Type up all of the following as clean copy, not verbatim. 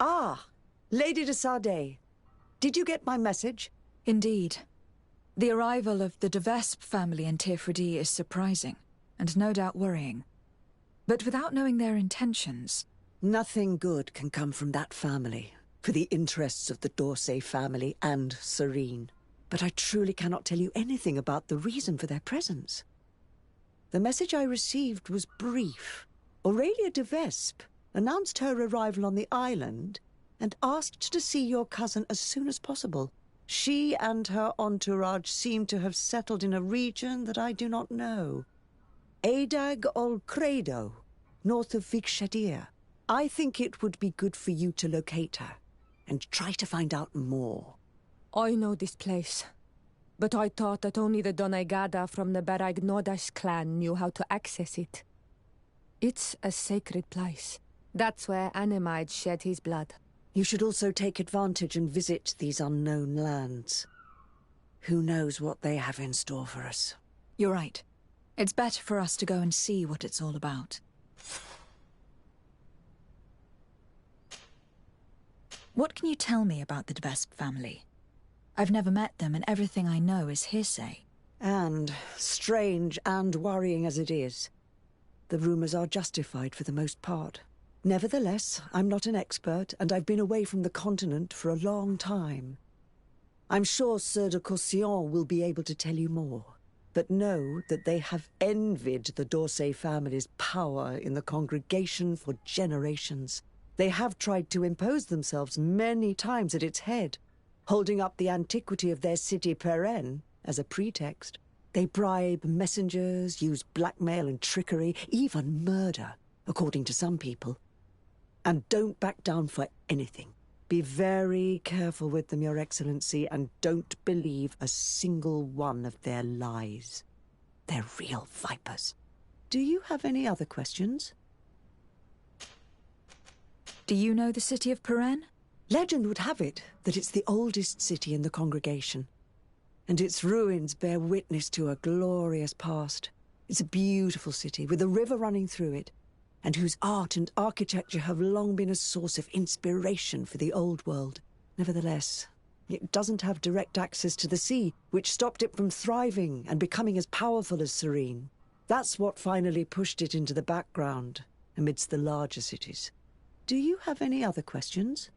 Ah, Lady de Sardet. Did you get my message? Indeed. The arrival of the de Vespe family in Tirfredi is surprising, and no doubt worrying. But without knowing their intentions... Nothing good can come from that family, for the interests of the d'Orsay family and Serene. But I truly cannot tell you anything about the reason for their presence. The message I received was brief. Aurelia de Vespe announced her arrival on the island and asked to see your cousin as soon as possible. She and her entourage seem to have settled in a region that I do not know. Adag ol Credo, north of Vikshadir. I think it would be good for you to locate her and try to find out more. I know this place, but I thought that only the Doneigada from the Baragnodas clan knew how to access it. It's a sacred place. That's where Animide shed his blood. You should also take advantage and visit these unknown lands. Who knows what they have in store for us? You're right. It's better for us to go and see what it's all about. What can you tell me about the de Vespe family? I've never met them, and everything I know is hearsay. And, strange and worrying as it is, the rumors are justified for the most part. Nevertheless, I'm not an expert, and I've been away from the continent for a long time. I'm sure Sieur de Courcillon will be able to tell you more. But know that they have envied the d'Orsay family's power in the congregation for generations. They have tried to impose themselves many times at its head, holding up the antiquity of their city Perenne as a pretext. They bribe messengers, use blackmail and trickery, even murder, according to some people. And don't back down for anything. Be very careful with them, Your Excellency, and don't believe a single one of their lies. They're real vipers. Do you have any other questions? Do you know the city of Perenne? Legend would have it that it's the oldest city in the congregation, and its ruins bear witness to a glorious past. It's a beautiful city with a river running through it, and whose art and architecture have long been a source of inspiration for the old world. Nevertheless, it doesn't have direct access to the sea, which stopped it from thriving and becoming as powerful as Serene. That's what finally pushed it into the background amidst the larger cities. Do you have any other questions?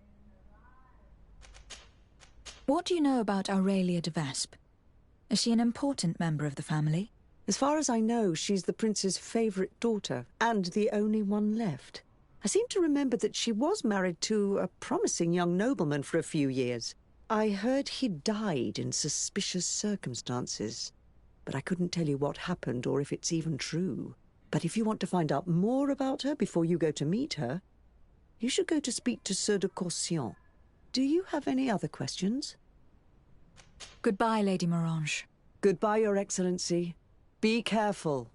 What do you know about Aurelia de Vespe? Is she an important member of the family? As far as I know, she's the prince's favorite daughter, and the only one left. I seem to remember that she was married to a promising young nobleman for a few years. I heard he died in suspicious circumstances, but I couldn't tell you what happened or if it's even true. But if you want to find out more about her before you go to meet her, you should go to speak to Sieur de Courcillon. Do you have any other questions? Goodbye, Lady Morange. Goodbye, Your Excellency. Be careful.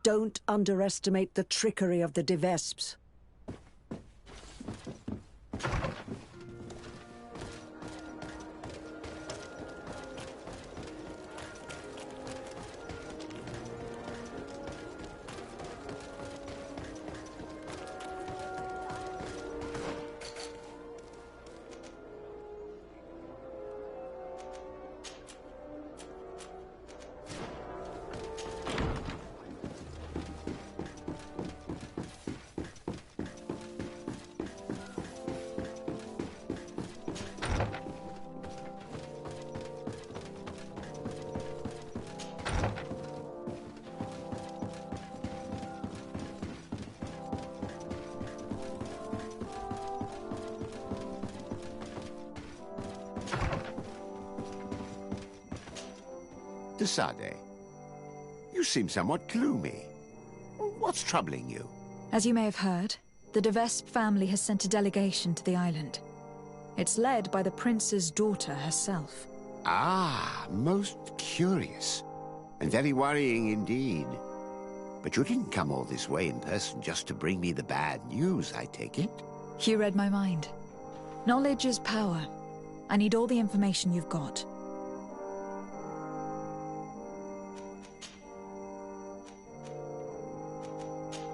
Don't underestimate the trickery of the de Vespes. De Sardet, you seem somewhat gloomy. What's troubling you? As you may have heard, the de Vespe family has sent a delegation to the island. It's led by the prince's daughter herself. Ah, most curious. And very worrying indeed. But you didn't come all this way in person just to bring me the bad news, I take it? You read my mind. Knowledge is power. I need all the information you've got.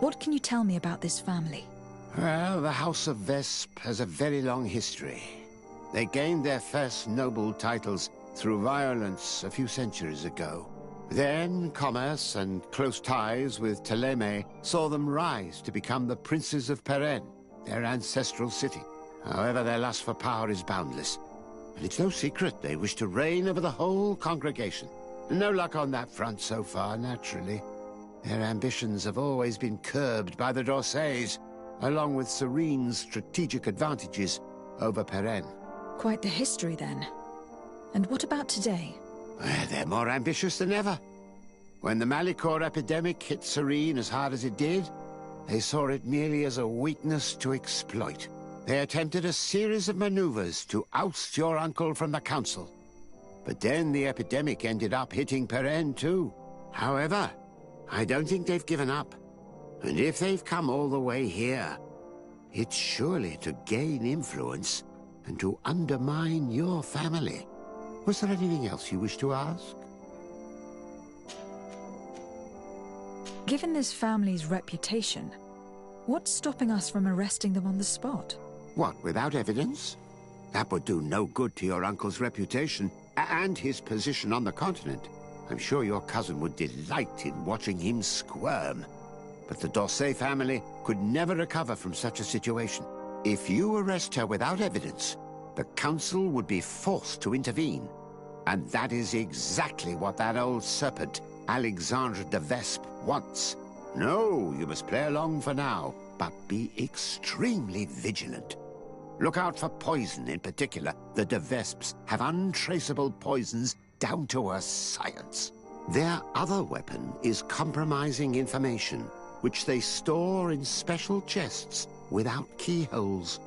What can you tell me about this family? Well, the House of Vespe has a very long history. They gained their first noble titles through violence a few centuries ago. Then commerce and close ties with Ptolemy saw them rise to become the princes of Peren, their ancestral city. However, their lust for power is boundless. And it's no secret they wish to reign over the whole congregation. No luck on that front so far, naturally. Their ambitions have always been curbed by the Dorsays, along with Serene's strategic advantages over Peren. Quite the history, then. And what about today? They're more ambitious than ever. When the Malichor epidemic hit Serene as hard as it did, they saw it merely as a weakness to exploit. They attempted a series of maneuvers to oust your uncle from the council. But then the epidemic ended up hitting Peren too. However, I don't think they've given up. And if they've come all the way here, it's surely to gain influence and to undermine your family. Was there anything else you wish to ask? Given this family's reputation, what's stopping us from arresting them on the spot? What, without evidence? That would do no good to your uncle's reputation and his position on the continent. I'm sure your cousin would delight in watching him squirm. But the Dorsey family could never recover from such a situation. If you arrest her without evidence, the council would be forced to intervene. And that is exactly what that old serpent, Alexandre de Vespe, wants. No, you must play along for now, but be extremely vigilant. Look out for poison in particular. The de Vespes have untraceable poisons down to a science. Their other weapon is compromising information, which they store in special chests without keyholes.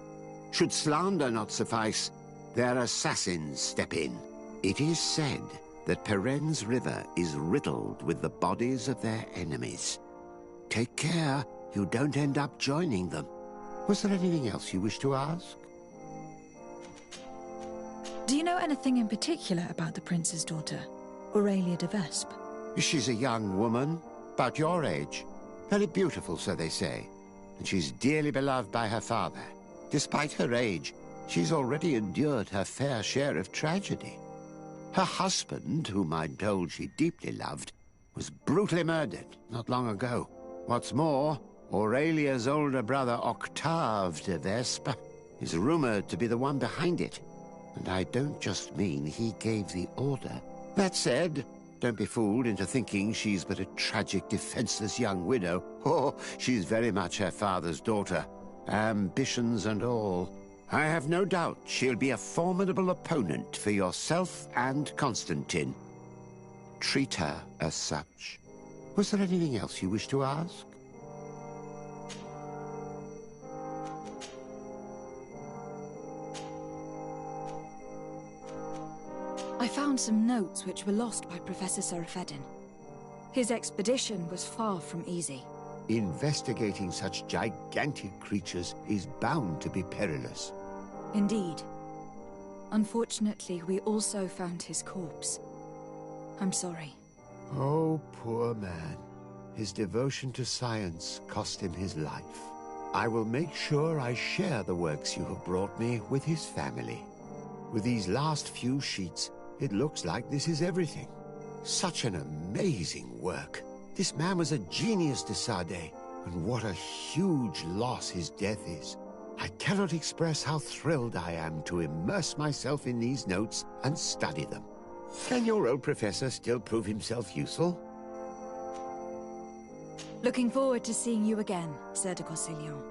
Should slander not suffice, their assassins step in. It is said that Peren's river is riddled with the bodies of their enemies. Take care you don't end up joining them. Was there anything else you wish to ask? Do you know anything in particular about the prince's daughter, Aurelia de Vespe? She's a young woman, about your age. Very beautiful, so they say. And she's dearly beloved by her father. Despite her age, she's already endured her fair share of tragedy. Her husband, whom I'm told she deeply loved, was brutally murdered not long ago. What's more, Aurelia's older brother, Octave de Vespe, is rumored to be the one behind it. And I don't just mean he gave the order. That said, don't be fooled into thinking she's but a tragic, defenseless young widow. Oh, she's very much her father's daughter, ambitions and all. I have no doubt she'll be a formidable opponent for yourself and Constantine. Treat her as such. Was there anything else you wish to ask? I found some notes which were lost by Professor Serafedin. His expedition was far from easy. Investigating such gigantic creatures is bound to be perilous. Indeed. Unfortunately, we also found his corpse. I'm sorry. Oh, poor man. His devotion to science cost him his life. I will make sure I share the works you have brought me with his family. With these last few sheets, it looks like this is everything. Such an amazing work. This man was a genius, de Sade, and what a huge loss his death is. I cannot express how thrilled I am to immerse myself in these notes and study them. Can your old professor still prove himself useful? Looking forward to seeing you again, Sir de Corsillon.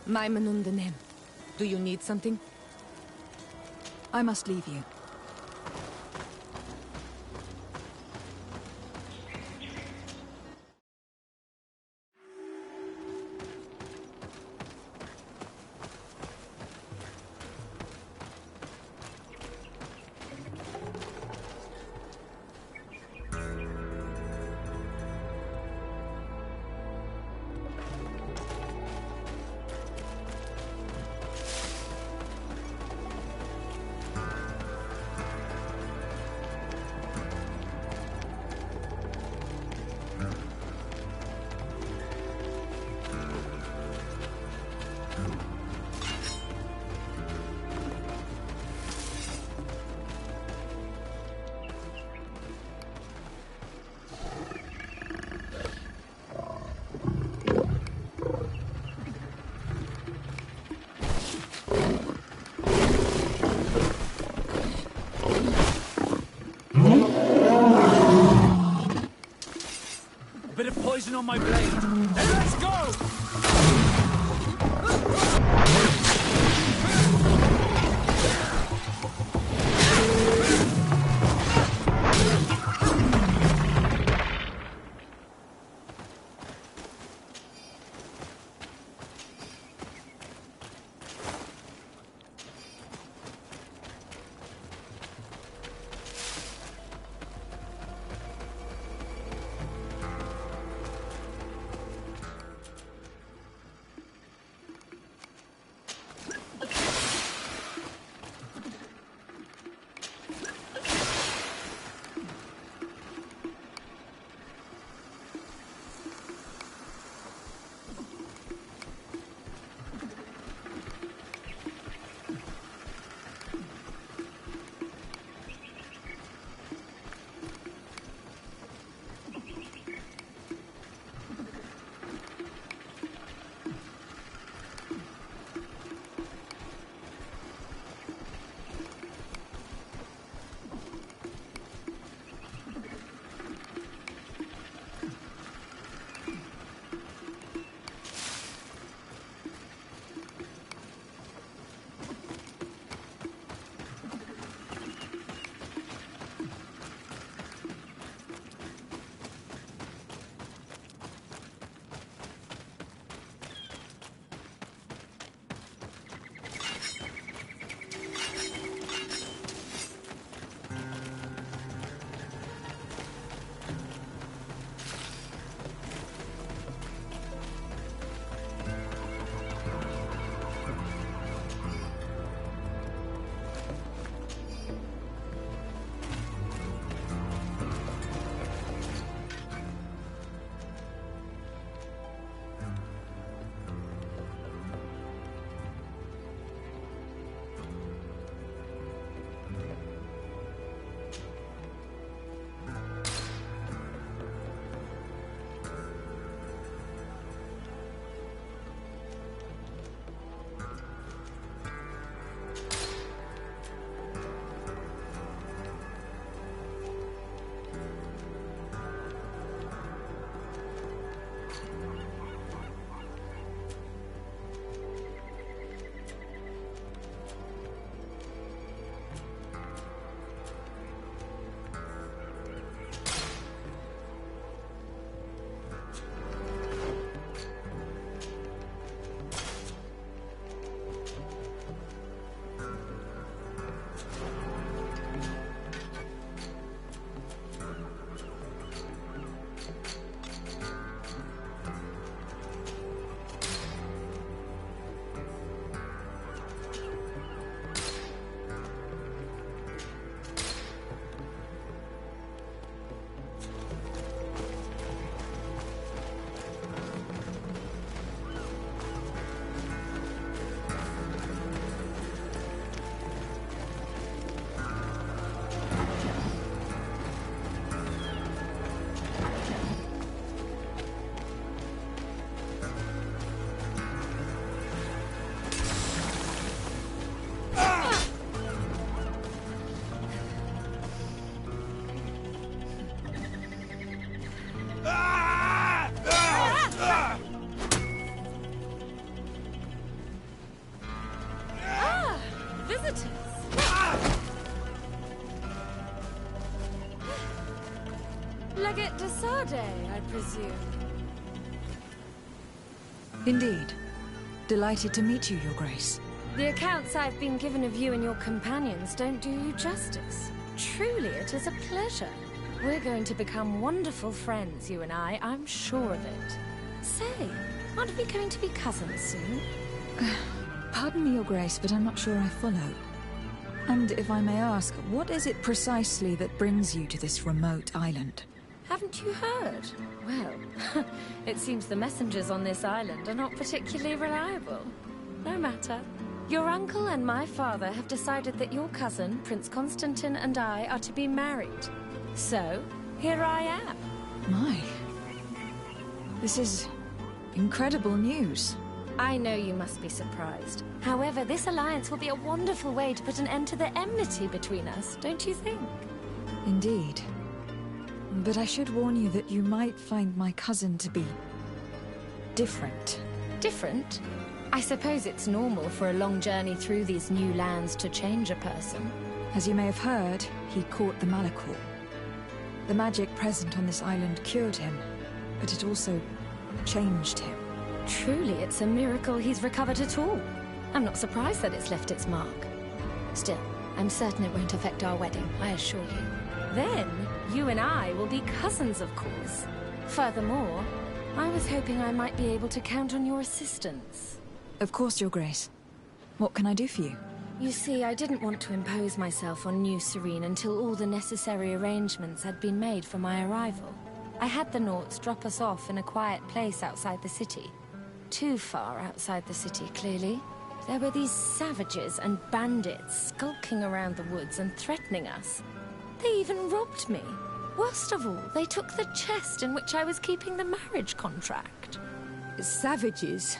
Maimenundenem. Do you need something? I must leave you. Bit of poison on my blade. And let's go! visitors. Legate de Sade, I presume. Indeed. Delighted to meet you, Your Grace. The accounts I've been given of you and your companions don't do you justice. Truly, it is a pleasure. We're going to become wonderful friends, you and I'm sure of it. Say, aren't we going to be cousins soon? Pardon me, Your Grace, but I'm not sure I follow. And if I may ask, what is it precisely that brings you to this remote island? Haven't you heard? Well, it seems the messengers on this island are not particularly reliable. No matter. Your uncle and my father have decided that your cousin, Prince Constantine, and I are to be married. So, here I am. My. This is incredible news. I know you must be surprised. However, this alliance will be a wonderful way to put an end to the enmity between us, don't you think? Indeed. But I should warn you that you might find my cousin to be different. Different? I suppose it's normal for a long journey through these new lands to change a person. As you may have heard, he caught the Malachor. The magic present on this island cured him, but it also changed him. Truly, it's a miracle he's recovered at all. I'm not surprised that it's left its mark. Still, I'm certain it won't affect our wedding, I assure you. Then, you and I will be cousins, of course. Furthermore, I was hoping I might be able to count on your assistance. Of course, Your Grace. What can I do for you? You see, I didn't want to impose myself on New Serene until all the necessary arrangements had been made for my arrival. I had the Nauts drop us off in a quiet place outside the city. Too far outside the city, clearly. There were these savages and bandits skulking around the woods and threatening us. They even robbed me. Worst of all, they took the chest in which I was keeping the marriage contract. Savages?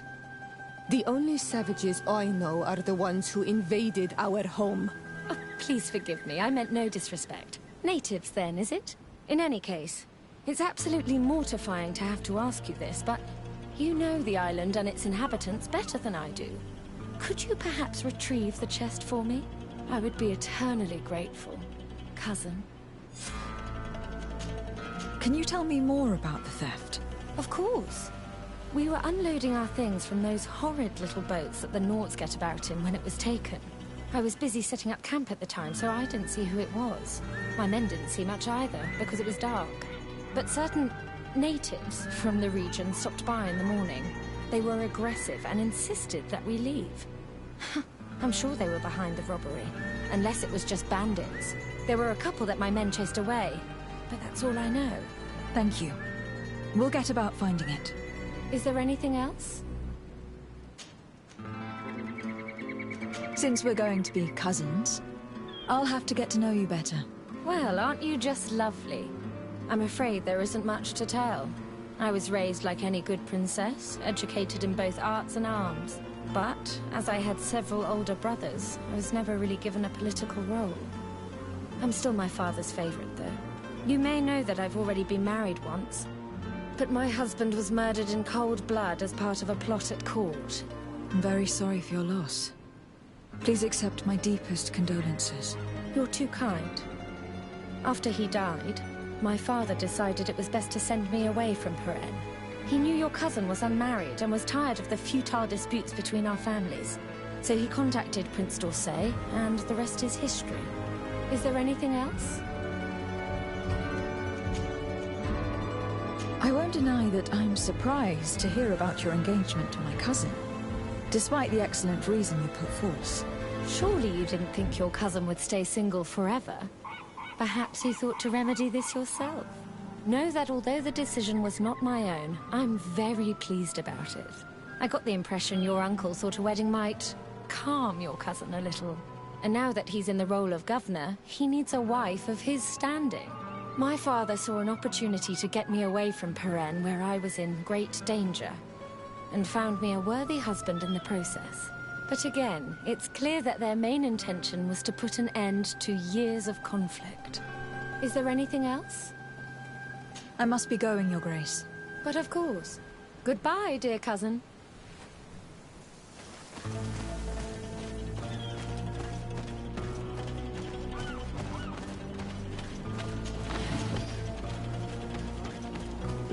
The only savages I know are the ones who invaded our home. Oh, please forgive me, I meant no disrespect. Natives then, is it? In any case, it's absolutely mortifying to have to ask you this, but you know the island and its inhabitants better than I do. Could you perhaps retrieve the chest for me? I would be eternally grateful. Cousin. Can you tell me more about the theft? Of course. We were unloading our things from those horrid little boats that the Nauts get about in when it was taken. I was busy setting up camp at the time, so I didn't see who it was. My men didn't see much either, because it was dark. But certain natives from the region stopped by in the morning. They were aggressive and insisted that we leave. I'm sure they were behind the robbery, unless it was just bandits. There were a couple that my men chased away, but that's all I know. Thank you. We'll get about finding it. Is there anything else? Since we're going to be cousins, I'll have to get to know you better. Well, aren't you just lovely? I'm afraid there isn't much to tell. I was raised like any good princess, educated in both arts and arms. But, as I had several older brothers, I was never really given a political role. I'm still my father's favorite, though. You may know that I've already been married once, but my husband was murdered in cold blood as part of a plot at court. I'm very sorry for your loss. Please accept my deepest condolences. You're too kind. After he died, my father decided it was best to send me away from Peren. He knew your cousin was unmarried and was tired of the futile disputes between our families. So he contacted Prince d'Orsay, and the rest is history. Is there anything else? I won't deny that I'm surprised to hear about your engagement to my cousin, despite the excellent reason you put forth. Surely you didn't think your cousin would stay single forever? Perhaps you thought to remedy this yourself? Know that although the decision was not my own, I'm very pleased about it. I got the impression your uncle thought a wedding might calm your cousin a little. And now that he's in the role of governor, he needs a wife of his standing. My father saw an opportunity to get me away from Peren, where I was in great danger, and found me a worthy husband in the process. But again, it's clear that their main intention was to put an end to years of conflict. Is there anything else? I must be going, Your Grace. But of course. Goodbye, dear cousin.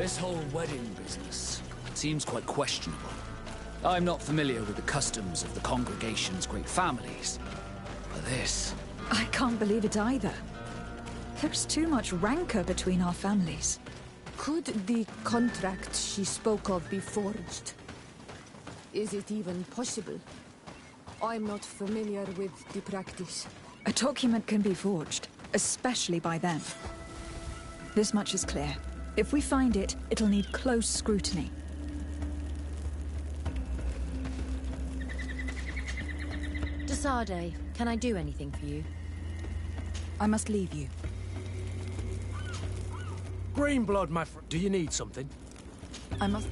This whole wedding business seems quite questionable. I'm not familiar with the customs of the congregation's great families, but this... I can't believe it either. There's too much rancor between our families. Could the contract she spoke of be forged? Is it even possible? I'm not familiar with the practice. A document can be forged, especially by them. This much is clear. If we find it, it'll need close scrutiny. Desade, can I do anything for you? I must leave you. Green blood, my friend. Do you need something? I must...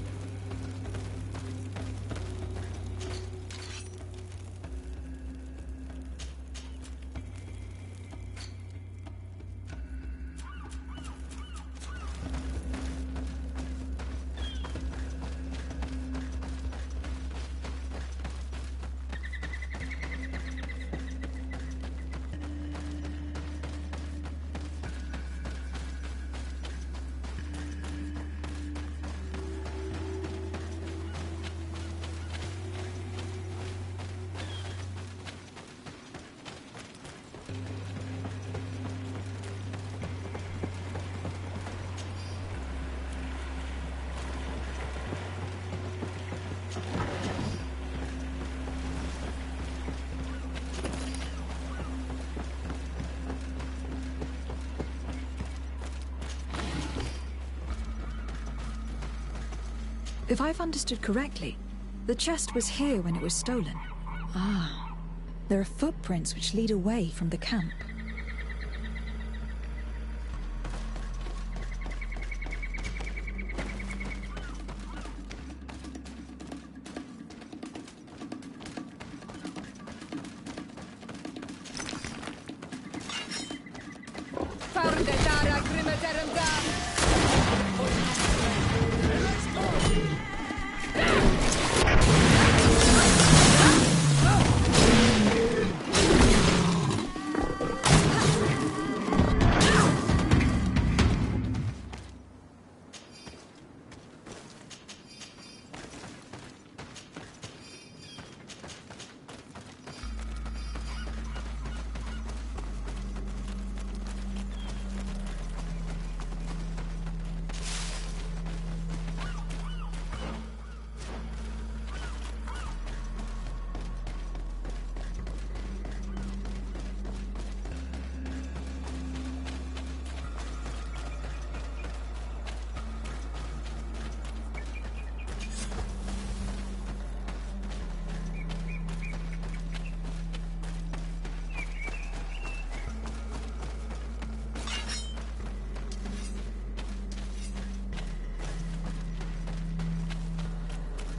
If I've understood correctly, the chest was here when it was stolen. Ah, there are footprints which lead away from the camp.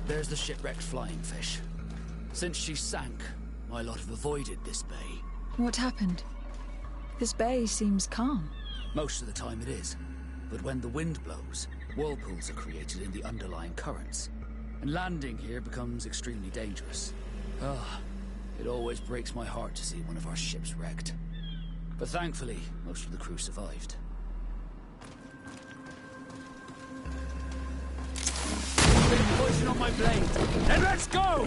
There's the shipwrecked flying fish. Since she sank, my lot have avoided this bay. What happened? This bay seems calm. Most of the time it is. But when the wind blows, whirlpools are created in the underlying currents. And landing here becomes extremely dangerous. Ah, it always breaks my heart to see one of our ships wrecked. But thankfully, most of the crew survived. Poison on my blade. Then let's go!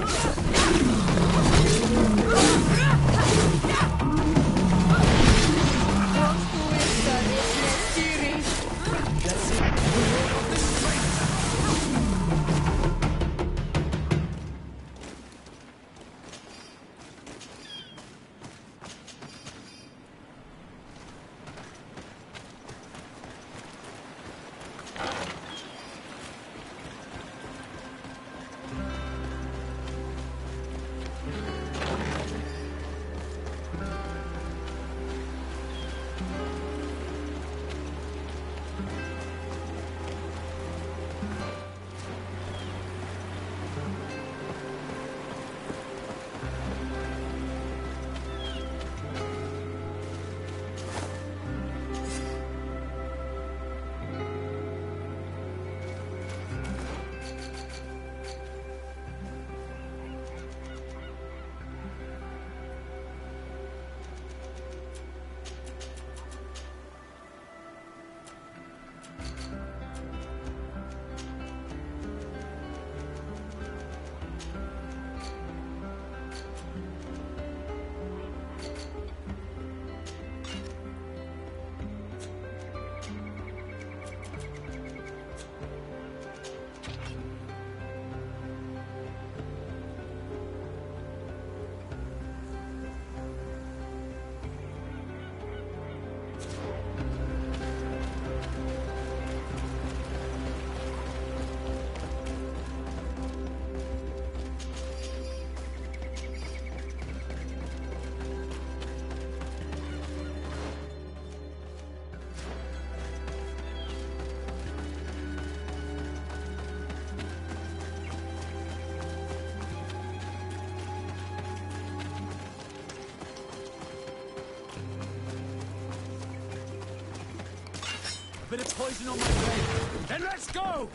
bit of poison on my blade. Then let's go!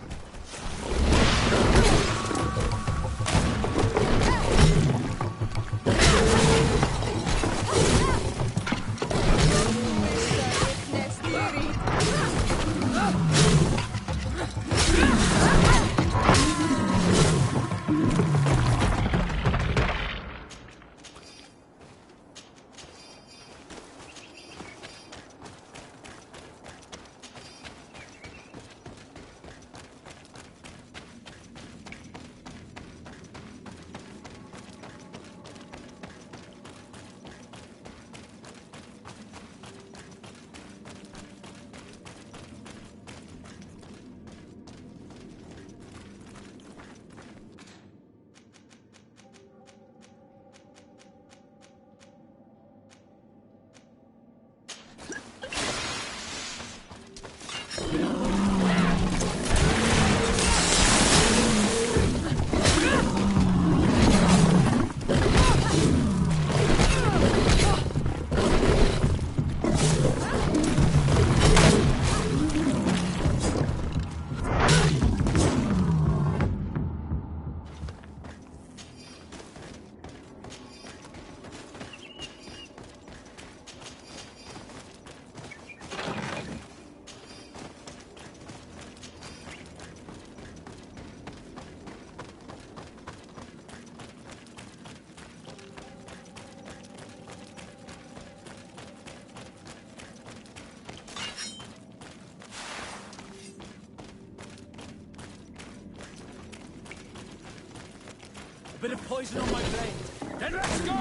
A bit of poison on my blade. Then let's go!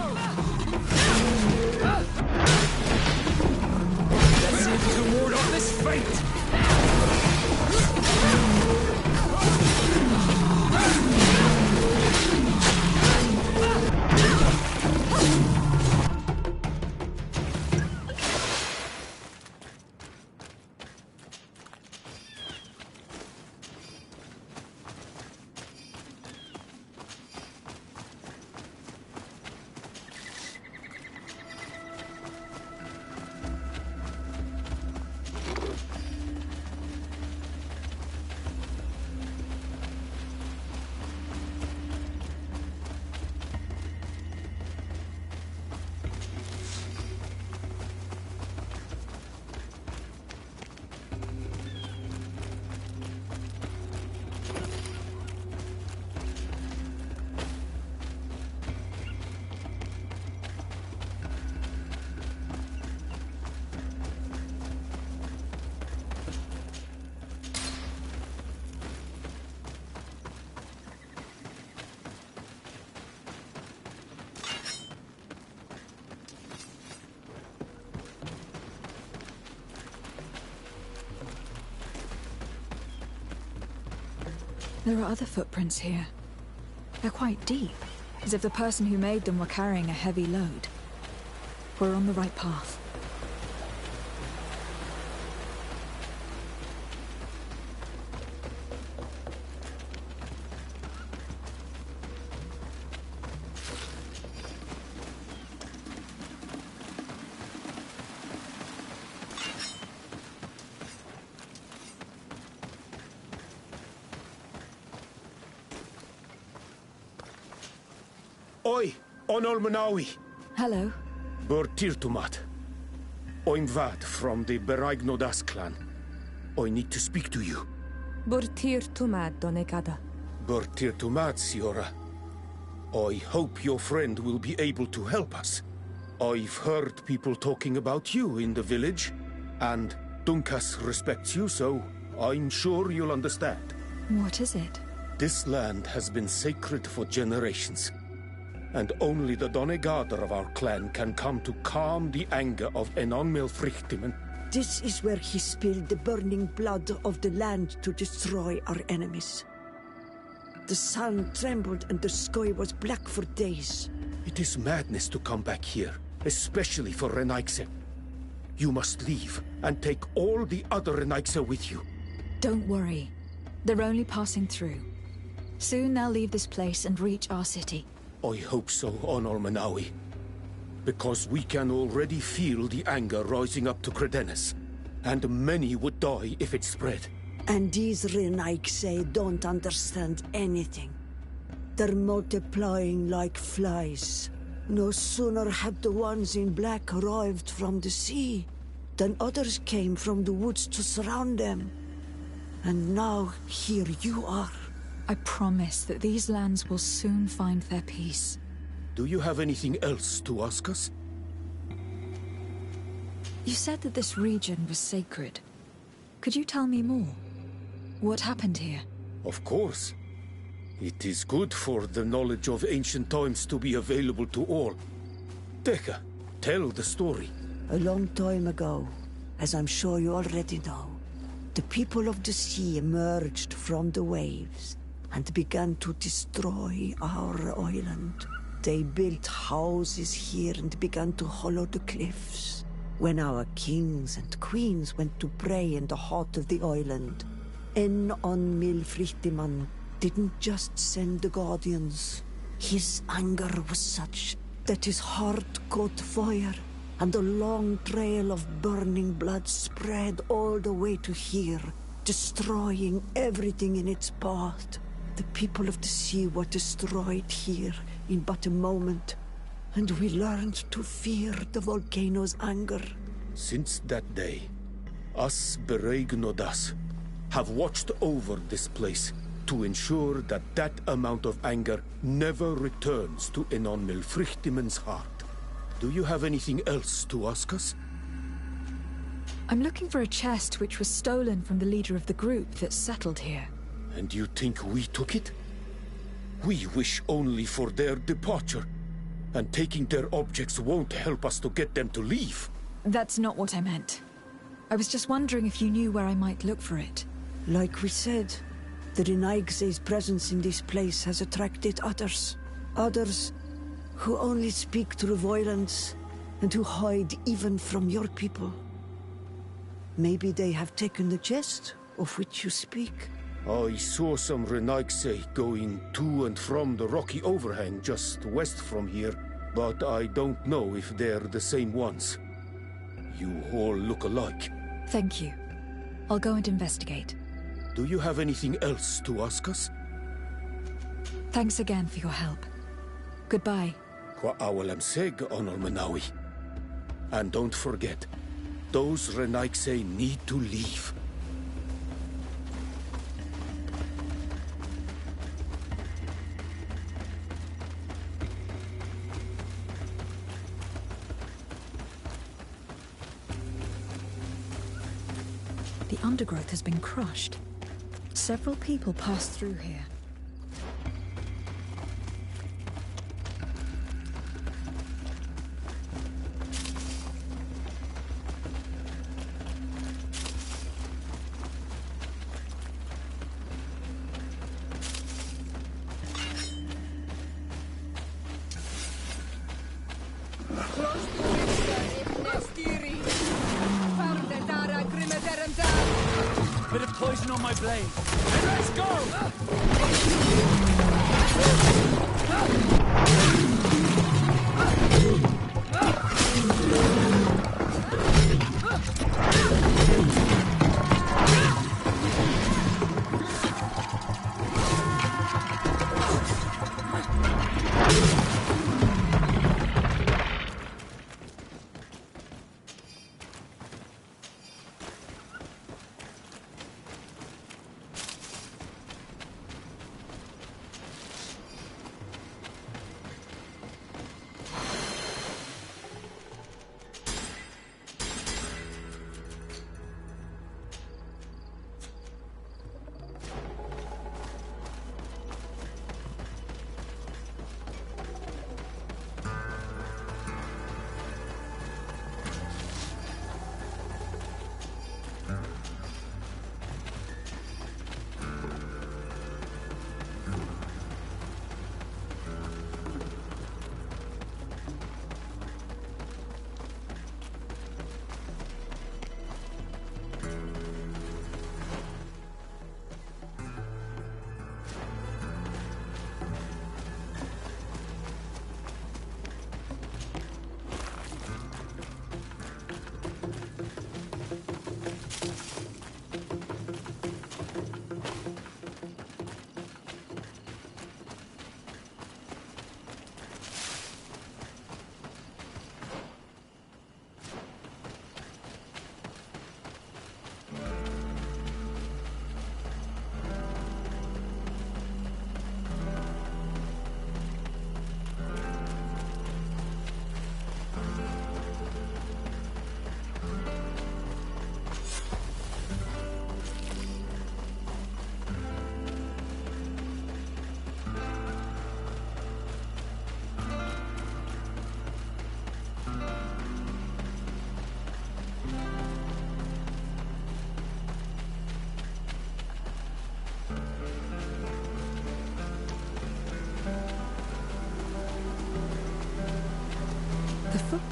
Let's see if we can ward off this fate! There are other footprints here. They're quite deep, as if the person who made them were carrying a heavy load. We're on the right path. Oi, Onol Manawi. Hello. Tirtumat. I'm Vad from the Beragnodas clan. I need to speak to you. Tirtumat, Donegada. Tirtumat, Siora. I hope your friend will be able to help us. I've heard people talking about you in the village, and Dunkas respects you, so I'm sure you'll understand. What is it? This land has been sacred for generations. And only the Donegader of our clan can come to calm the anger of Enon Melfrichtimen. This is where he spilled the burning blood of the land to destroy our enemies. The sun trembled and the sky was black for days. It is madness to come back here, especially for Renaigse. You must leave and take all the other Renaigse with you. Don't worry. They're only passing through. Soon they'll leave this place and reach our city. I hope so, Onol Manawi. Because we can already feel the anger rising up to Credennis. and many would die if it spread. And these Renaigse don't understand anything. They're multiplying like flies. No sooner had the ones in black arrived from the sea than others came from the woods to surround them. And now here you are. I promise that these lands will soon find their peace. Do you have anything else to ask us? You said that this region was sacred. Could you tell me more? What happened here? Of course. It is good for the knowledge of ancient times to be available to all. Tekka, tell the story. A long time ago, as I'm sure you already know, the people of the sea emerged from the waves and began to destroy our island. They built houses here and began to hollow the cliffs. When our kings and queens went to pray in the heart of the island, on Milfrichtiman didn't just send the guardians. His anger was such that his heart caught fire, and a long trail of burning blood spread all the way to here, destroying everything in its path. The people of the sea were destroyed here in but a moment, and we learned to fear the volcano's anger. Since that day, us Beregnodas have watched over this place to ensure that that amount of anger never returns to Enon Milfrichtiman's heart. Do you have anything else to ask us? I'm looking for a chest which was stolen from the leader of the group that settled here. And you think we took it? We wish only for their departure, and taking their objects won't help us to get them to leave. That's not what I meant. I was just wondering if you knew where I might look for it. Like we said, the Renaigse's presence in this place has attracted others. Others who only speak through violence and who hide even from your people. Maybe they have taken the chest of which you speak. I saw some Renaigse going to and from the rocky overhang just west from here, but I don't know if they're the same ones. You all look alike. Thank you. I'll go and investigate. Do you have anything else to ask us? Thanks again for your help. Goodbye. Qua awalam seg onol Manawi. And don't forget, those Renaigse need to leave. The undergrowth has been crushed. Several people passed through here. Bit of poison on my blade. And let's go!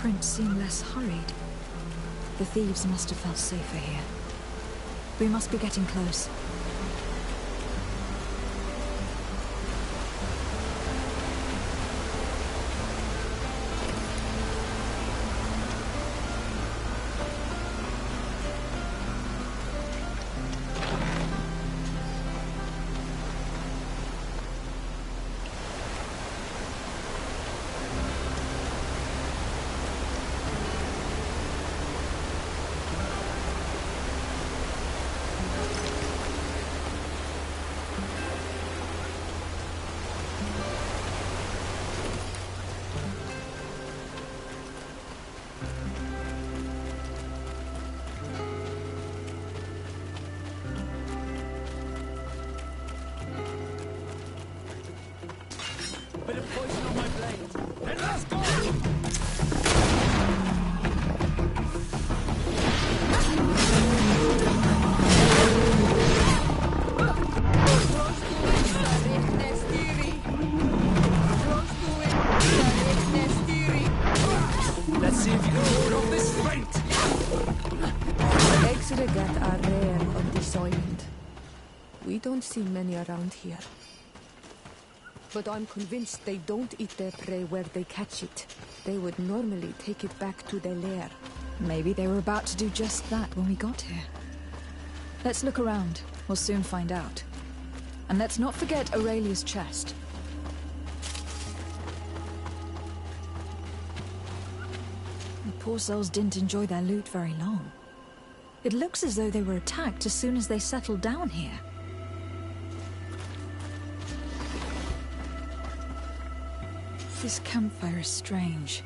footprints seem less hurried. The thieves must have felt safer here. We must be getting close. Bit of poison on my blade. And let's go! Let's see if you can ward off this feint! Eggs regat are rare on this island. We don't see many around here. But I'm convinced they don't eat their prey where they catch it. They would normally take it back to their lair. Maybe they were about to do just that when we got here. Let's look around. We'll soon find out. And let's not forget Aurelia's chest. The poor souls didn't enjoy their loot very long. It looks as though they were attacked as soon as they settled down here. This campfire is strange.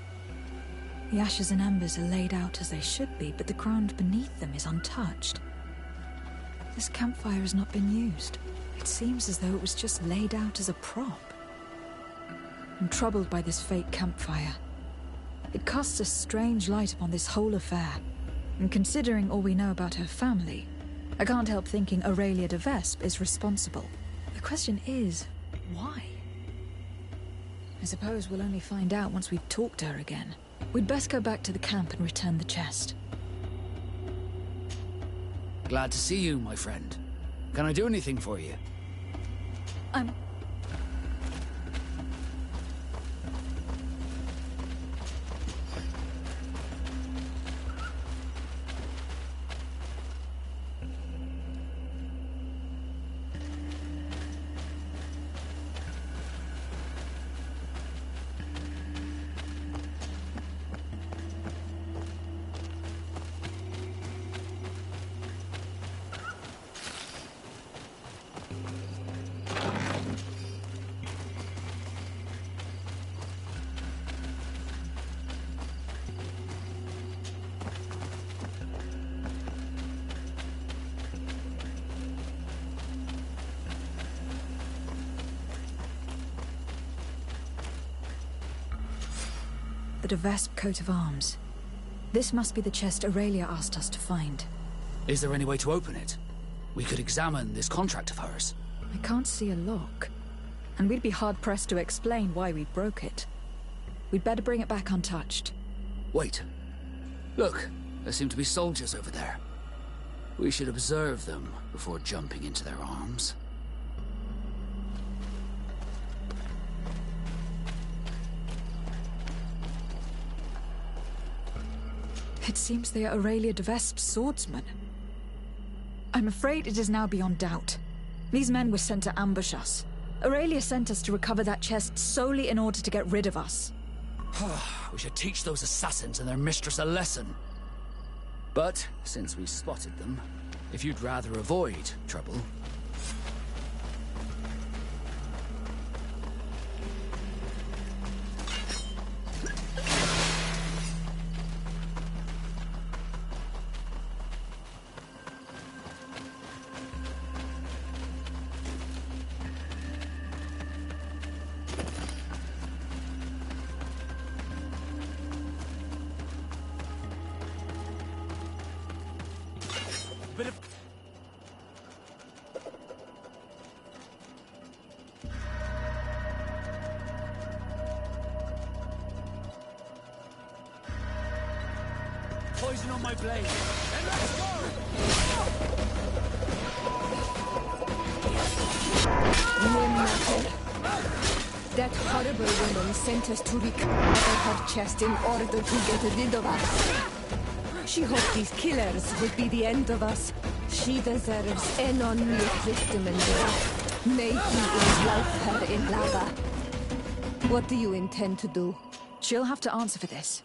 The ashes and embers are laid out as they should be, but the ground beneath them is untouched. This campfire has not been used. It seems as though it was just laid out as a prop. I'm troubled by this fake campfire. It casts a strange light upon this whole affair. And considering all we know about her family, I can't help thinking Aurelia de Vespe is responsible. The question is, why? I suppose we'll only find out once we've talked to her again. We'd best go back to the camp and return the chest. Glad to see you, my friend. Can I do anything for you? The de Vespe coat of arms. This must be the chest Aurelia asked us to find. Is there any way to open it? We could examine this contract of hers. I can't see a lock. And we'd be hard-pressed to explain why we broke it. We'd better bring it back untouched. Wait. Look, there seem to be soldiers over there. We should observe them before jumping into their arms. It seems they are Aurelia de Vespe's swordsmen. I'm afraid it is now beyond doubt. These men were sent to ambush us. Aurelia sent us to recover that chest solely in order to get rid of us. We should teach those assassins and their mistress a lesson. But, since we spotted them, if you'd rather avoid trouble... poison on my blade. Then let's go! That horrible woman sent us to recover her chest in order to get rid of us. She hoped these killers would be the end of us. She deserves an unreasonable death. May he engulf her in lava. What do you intend to do? She'll have to answer for this.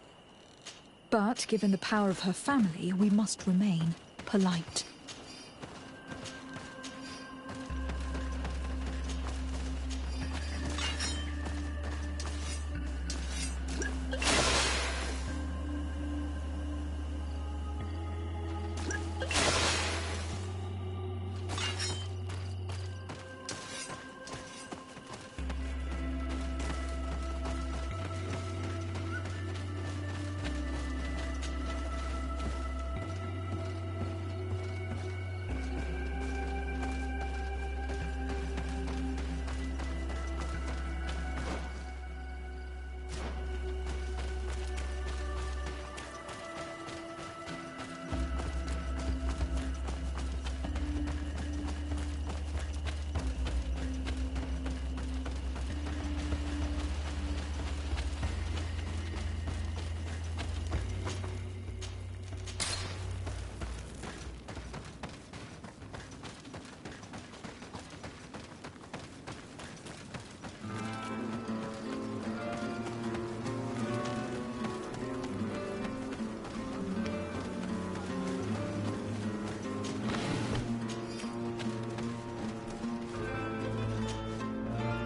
But given the power of her family, we must remain polite.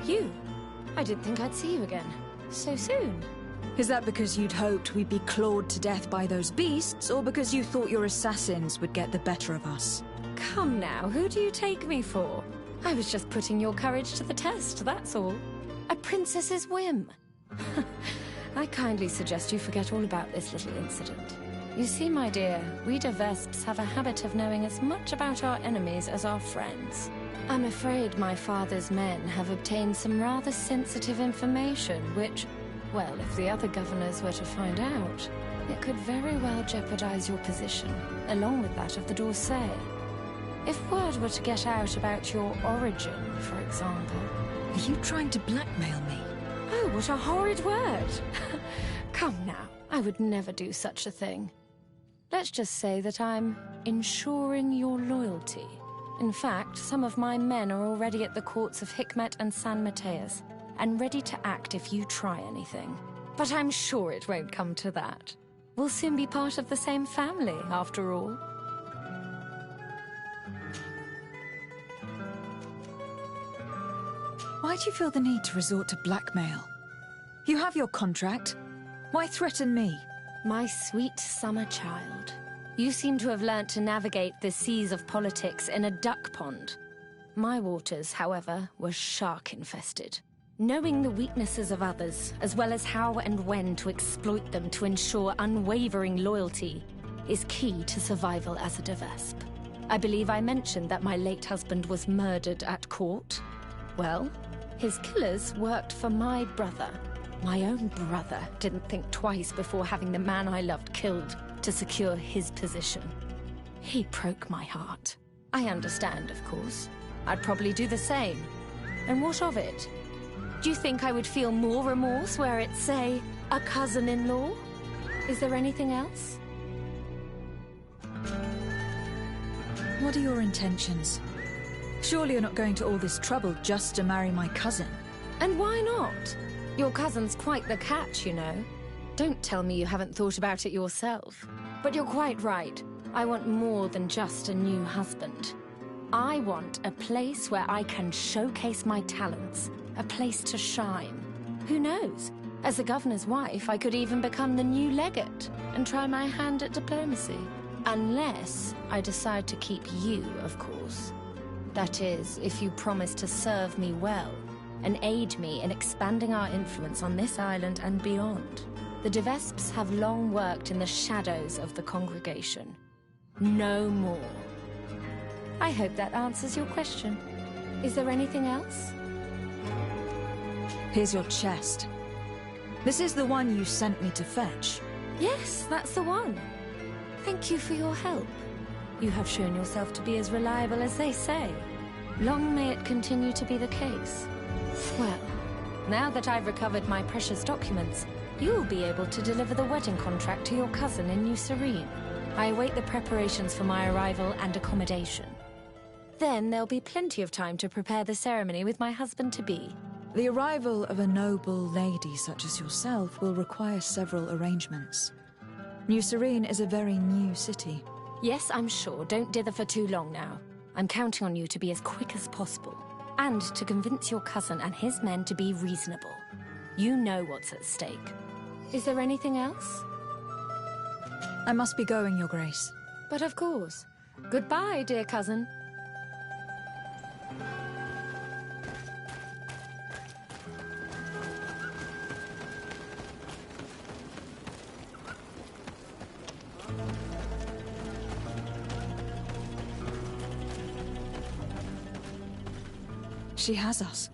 You? I didn't think I'd see you again. So soon. Is that because you'd hoped we'd be clawed to death by those beasts, or because you thought your assassins would get the better of us? Come now, who do you take me for? I was just putting your courage to the test, that's all. A princess's whim. I kindly suggest you forget all about this little incident. You see, my dear, we de Vespes have a habit of knowing as much about our enemies as our friends. I'm afraid my father's men have obtained some rather sensitive information, which, well, if the other governors were to find out, it could very well jeopardize your position, along with that of the D'Orsay. If word were to get out about your origin, for example... Are you trying to blackmail me? Oh, what a horrid word! Come now, I would never do such a thing. Let's just say that I'm ensuring your loyalty. In fact, some of my men are already at the courts of Hikmet and San Mateus, and ready to act if you try anything. But I'm sure it won't come to that. We'll soon be part of the same family, after all. Why do you feel the need to resort to blackmail? You have your contract. Why threaten me? My sweet summer child. You seem to have learnt to navigate the seas of politics in a duck pond. My waters, however, were shark-infested. Knowing the weaknesses of others, as well as how and when to exploit them to ensure unwavering loyalty, is key to survival as a de Vespe. I believe I mentioned that my late husband was murdered at court. Well, his killers worked for my brother. My own brother didn't think twice before having the man I loved killed to secure his position. He broke my heart. I understand, of course. I'd probably do the same. And what of it? Do you think I would feel more remorse were it, say, a cousin-in-law? Is there anything else? What are your intentions? Surely you're not going to all this trouble just to marry my cousin. And why not? Your cousin's quite the catch, you know. Don't tell me you haven't thought about it yourself. But you're quite right. I want more than just a new husband. I want a place where I can showcase my talents, a place to shine. Who knows? As the governor's wife, I could even become the new legate and try my hand at diplomacy. Unless I decide to keep you, of course. That is, if you promise to serve me well and aid me in expanding our influence on this island and beyond. The de Vespes have long worked in the shadows of the congregation. No more. I hope that answers your question. Is there anything else? Here's your chest. This is the one you sent me to fetch. Yes, that's the one. Thank you for your help. You have shown yourself to be as reliable as they say. Long may it continue to be the case. Well, now that I've recovered my precious documents, you'll be able to deliver the wedding contract to your cousin in New Serene. I await the preparations for my arrival and accommodation. Then there'll be plenty of time to prepare the ceremony with my husband-to-be. The arrival of a noble lady such as yourself will require several arrangements. New Serene is a very new city. Yes, I'm sure. Don't dither for too long now. I'm counting on you to be as quick as possible. And to convince your cousin and his men to be reasonable. You know what's at stake. Is there anything else? I must be going, Your Grace. But of course. Goodbye, dear cousin. She has us.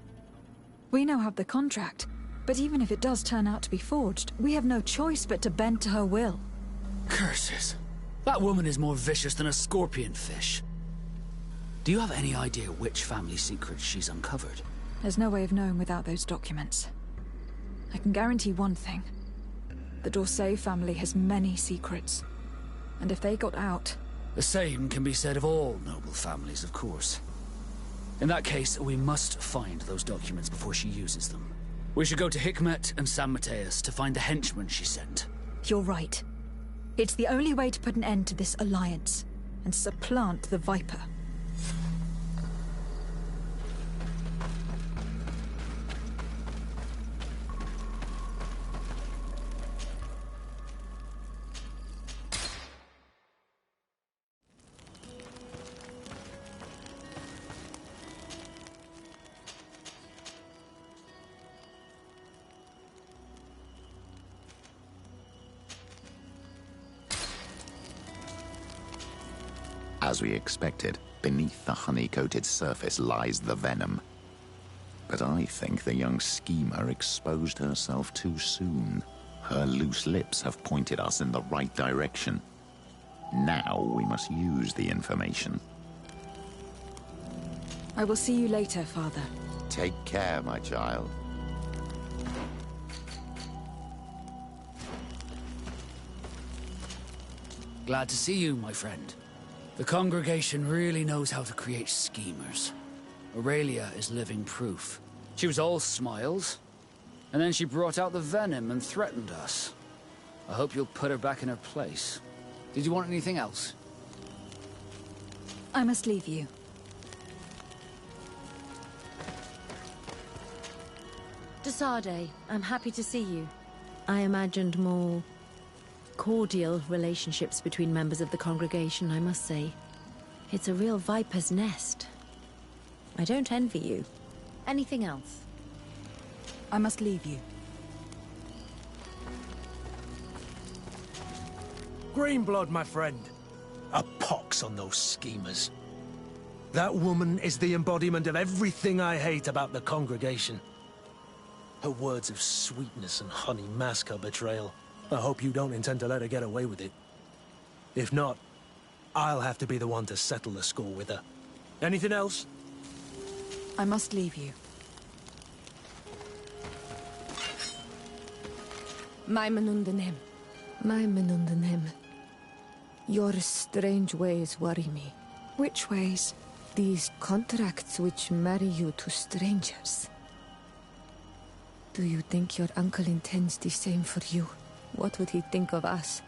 We now have the contract, but even if it does turn out to be forged, we have no choice but to bend to her will. Curses. That woman is more vicious than a scorpion fish. Do you have any idea which family secrets she's uncovered? There's no way of knowing without those documents. I can guarantee one thing. The D'Orsay family has many secrets. And if they got out... The same can be said of all noble families, of course. In that case, we must find those documents before she uses them. We should go to Hikmet and San Mateus to find the henchman she sent. You're right. It's the only way to put an end to this alliance and supplant the Viper. As we expected, beneath the honey-coated surface lies the venom. But I think the young schemer exposed herself too soon. Her loose lips have pointed us in the right direction. Now we must use the information. I will see you later, Father. Take care, my child. Glad to see you, my friend. The congregation really knows how to create schemers. Aurelia is living proof. She was all smiles, and then she brought out the venom and threatened us. I hope you'll put her back in her place. Did you want anything else? I must leave you. Desade, I'm happy to see you. I imagined more cordial relationships between members of the congregation, I must say. It's a real viper's nest. I don't envy you. Anything else? I must leave you. Greenblood, my friend. A pox on those schemers. That woman is the embodiment of everything I hate about the congregation. Her words of sweetness and honey mask her betrayal. I hope you don't intend to let her get away with it. If not, I'll have to be the one to settle the score with her. Anything else? I must leave you. My Menundenem. My Menundenem. Your strange ways worry me. Which ways? These contracts which marry you to strangers. Do you think your uncle intends the same for you? What would he think of us?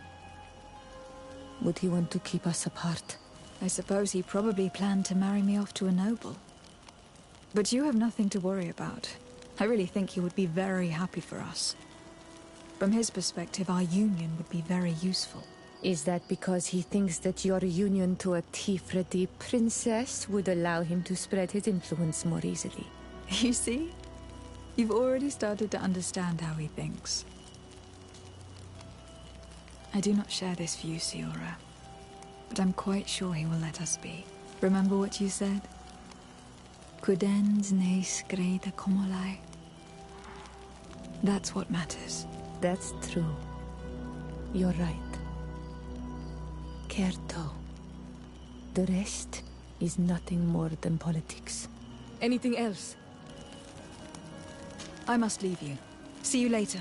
Would he want to keep us apart? I suppose he probably planned to marry me off to a noble. But you have nothing to worry about. I really think he would be very happy for us. From his perspective, our union would be very useful. Is that because he thinks that your union to a Tifredi princess would allow him to spread his influence more easily? You see? You've already started to understand how he thinks. I do not share this view, Siora. But I'm quite sure he will let us be. Remember what you said? Cudens ne screda comolai. That's what matters. That's true. You're right. Certo. The rest is nothing more than politics. Anything else? I must leave you. See you later.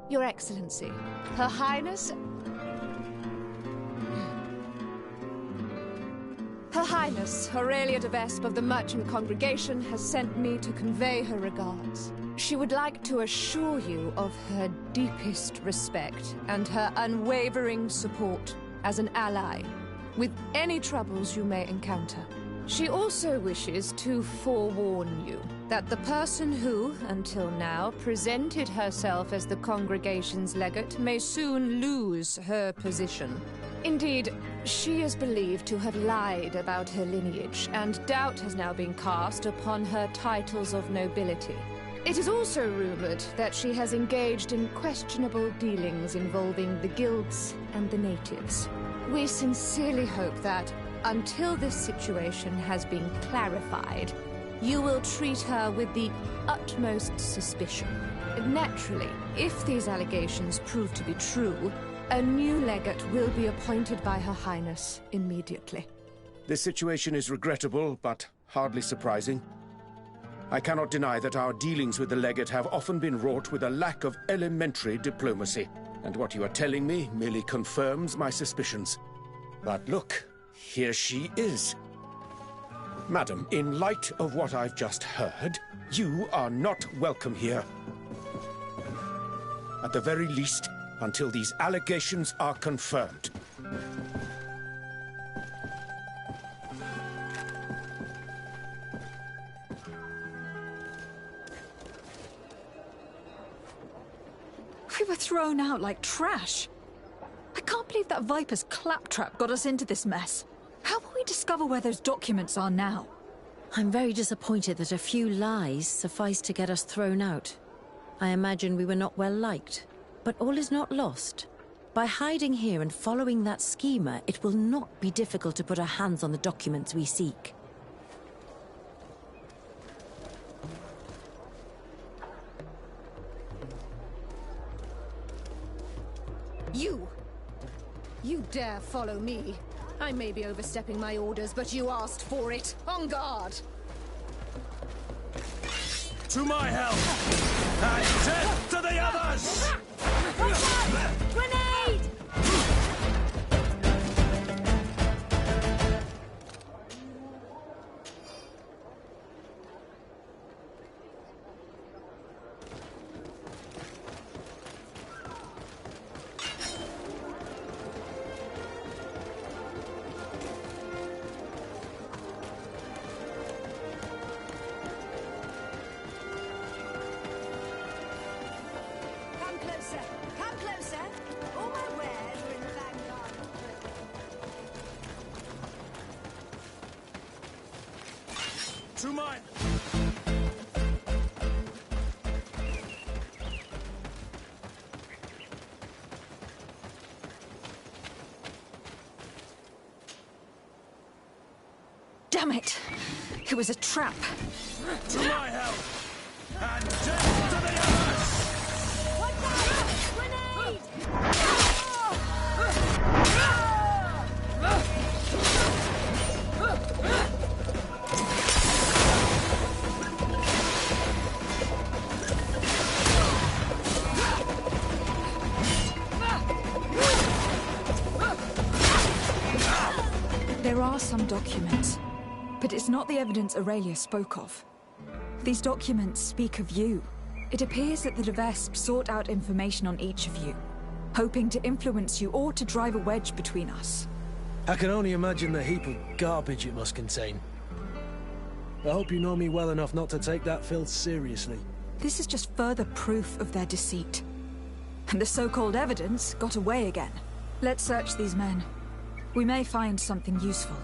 Your Excellency, Her Highness... Her Highness, Aurelia de Vespe of the Merchant Congregation has sent me to convey her regards. She would like to assure you of her deepest respect and her unwavering support as an ally with any troubles you may encounter. She also wishes to forewarn you that the person who, until now, presented herself as the congregation's legate may soon lose her position. Indeed, she is believed to have lied about her lineage, and doubt has now been cast upon her titles of nobility. It is also rumored that she has engaged in questionable dealings involving the guilds and the natives. We sincerely hope that, until this situation has been clarified, you will treat her with the utmost suspicion. Naturally, if these allegations prove to be true, a new legate will be appointed by Her Highness immediately. This situation is regrettable, but hardly surprising. I cannot deny that our dealings with the legate have often been wrought with a lack of elementary diplomacy, and what you are telling me merely confirms my suspicions. But look, here she is. Madam, in light of what I've just heard, you are not welcome here. At the very least, until these allegations are confirmed. We were thrown out like trash. I can't believe that Viper's claptrap got us into this mess. How will we discover where those documents are now? I'm very disappointed that a few lies sufficed to get us thrown out. I imagine we were not well liked. But all is not lost. By hiding here and following that schemer, it will not be difficult to put our hands on the documents we seek. You dare follow me? I may be overstepping my orders, but you asked for it. On guard! To my help! And death to the others! Grenade! To mine! Damn it! It was a trap. To my help! And death to the others! There are some documents, but it's not the evidence Aurelia spoke of. These documents speak of you. It appears that the Vespe sought out information on each of you, hoping to influence you or to drive a wedge between us. I can only imagine the heap of garbage it must contain. I hope you know me well enough not to take that filth seriously. This is just further proof of their deceit. And the so-called evidence got away again. Let's search these men. We may find something useful.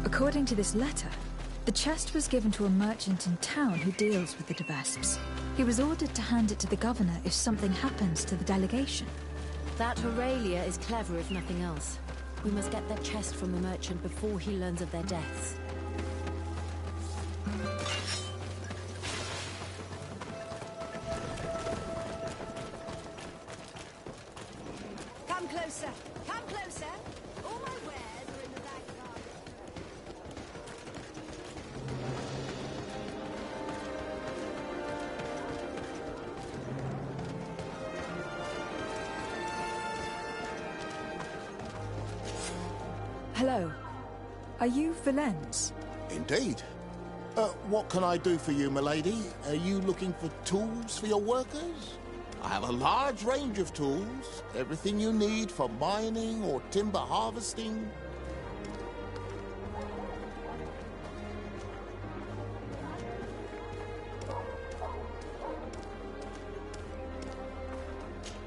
According to this letter, the chest was given to a merchant in town who deals with the Vespes. He was ordered to hand it to the governor if something happens to the delegation. That Aurelia is clever if nothing else. We must get that chest from the merchant before he learns of their deaths. Come closer! Come closer! All my wares are in the back garden. Hello. Are you Valens? Indeed. What can I do for you, milady? Are you looking for tools for your workers? I have a large range of tools. Everything you need for mining or timber harvesting.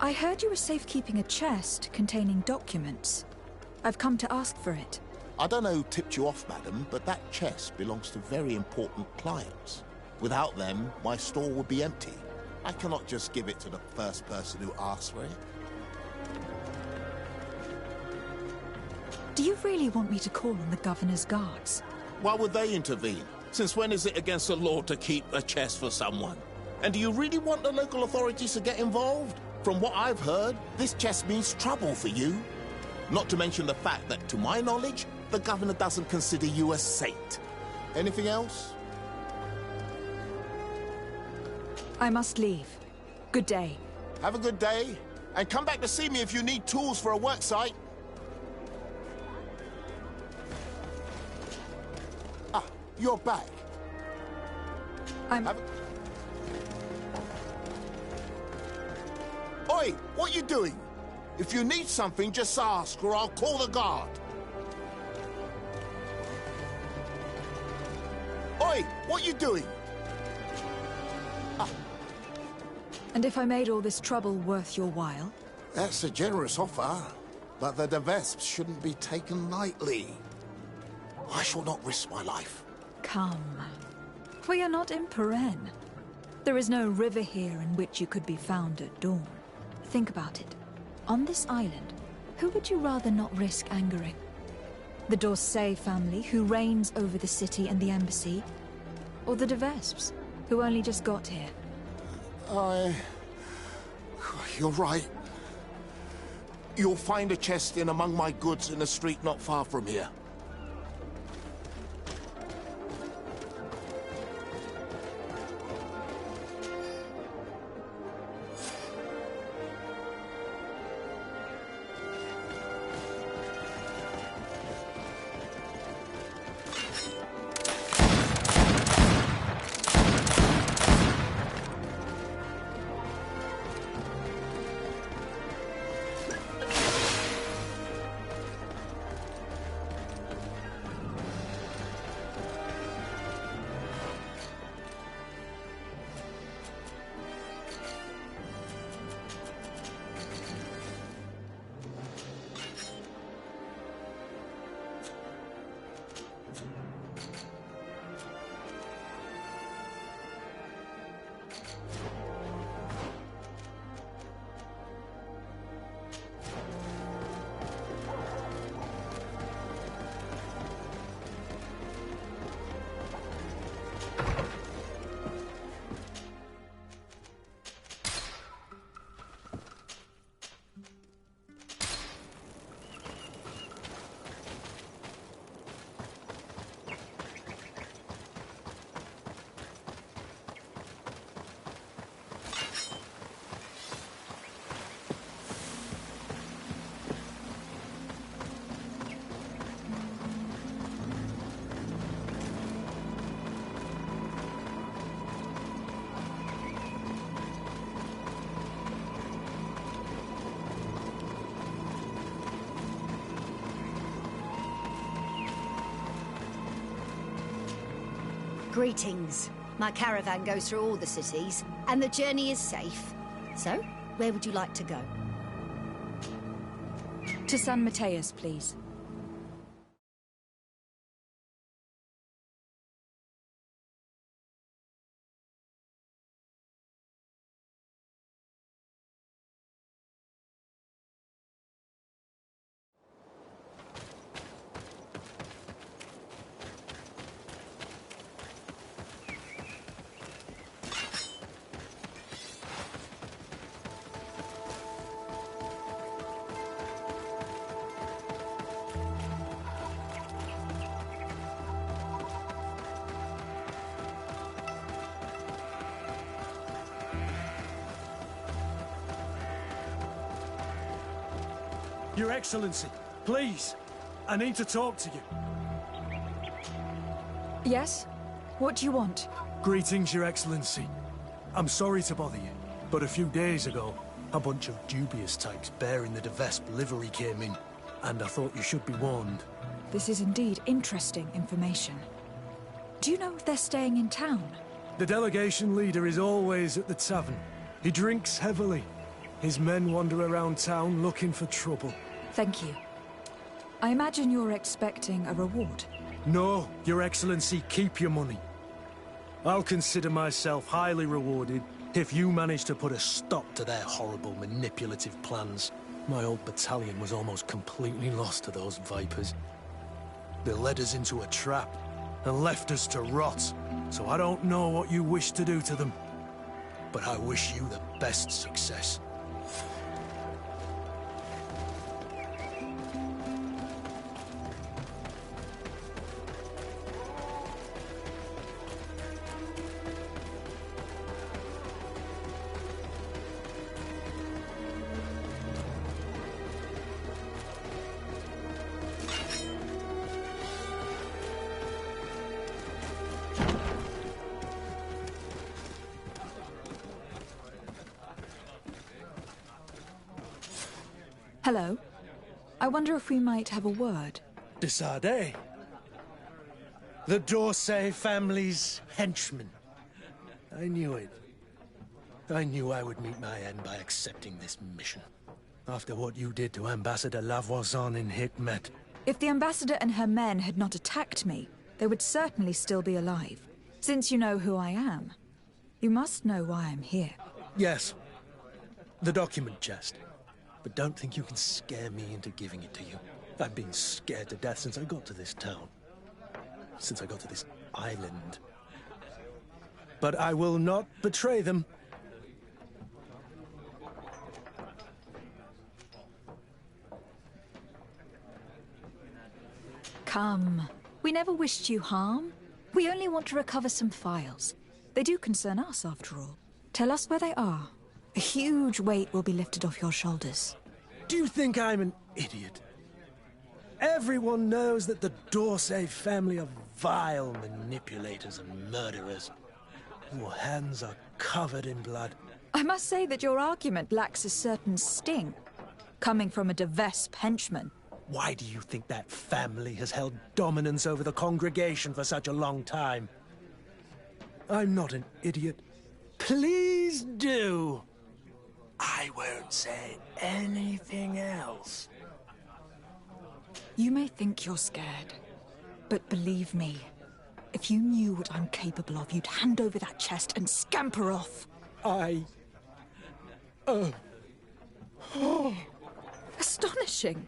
I heard you were safekeeping a chest containing documents. I've come to ask for it. I don't know who tipped you off, madam, but that chest belongs to very important clients. Without them, my store would be empty. I cannot just give it to the first person who asks for it. Do you really want me to call on the governor's guards? Why would they intervene? Since when is it against the law to keep a chest for someone? And do you really want the local authorities to get involved? From what I've heard, this chest means trouble for you. Not to mention the fact that, to my knowledge, the governor doesn't consider you a saint. Anything else? I must leave. Good day. Have a good day, and come back to see me if you need tools for a work site. Ah, you're back. Oi, what you doing? If you need something, just ask, or I'll call the guard. Oi, what you doing? And if I made all this trouble worth your while? That's a generous offer, but the Vespes shouldn't be taken lightly. I shall not risk my life. Come. We are not in Peren. There is no river here in which you could be found at dawn. Think about it. On this island, who would you rather not risk angering? The D'Orsay family, who reigns over the city and the embassy? Or the Vespes, who only just got here? You're right. You'll find a chest in among my goods in a street not far from here. Greetings. My caravan goes through all the cities, and the journey is safe. So, where would you like to go? To San Mateus, please. Your Excellency, please. I need to talk to you. Yes? What do you want? Greetings, Your Excellency. I'm sorry to bother you, but a few days ago, a bunch of dubious types bearing the Vespe livery came in, and I thought you should be warned. This is indeed interesting information. Do you know if they're staying in town? The delegation leader is always at the tavern. He drinks heavily. His men wander around town looking for trouble. Thank you. I imagine you're expecting a reward. No, Your Excellency, keep your money. I'll consider myself highly rewarded if you manage to put a stop to their horrible manipulative plans. My old battalion was almost completely lost to those vipers. They led us into a trap and left us to rot, so I don't know what you wish to do to them. But I wish you the best success. Hello. I wonder if we might have a word. De Sardet. The D'Orsay family's henchman. I knew it. I knew I would meet my end by accepting this mission. After what you did to Ambassador Lavoisin in Hikmet. If the Ambassador and her men had not attacked me, they would certainly still be alive. Since you know who I am, you must know why I'm here. Yes. The document chest. But don't think you can scare me into giving it to you. I've been scared to death since I got to this town. Since I got to this island. But I will not betray them. Come. We never wished you harm. We only want to recover some files. They do concern us, after all. Tell us where they are. A huge weight will be lifted off your shoulders. Do you think I'm an idiot? Everyone knows that the D'Orsay family are vile manipulators and murderers. Your hands are covered in blood. I must say that your argument lacks a certain sting. Coming from a de Vespe henchman. Why do you think that family has held dominance over the congregation for such a long time? I'm not an idiot. Please do. I won't say anything else. You may think you're scared, but believe me, if you knew what I'm capable of, you'd hand over that chest and scamper off. Astonishing.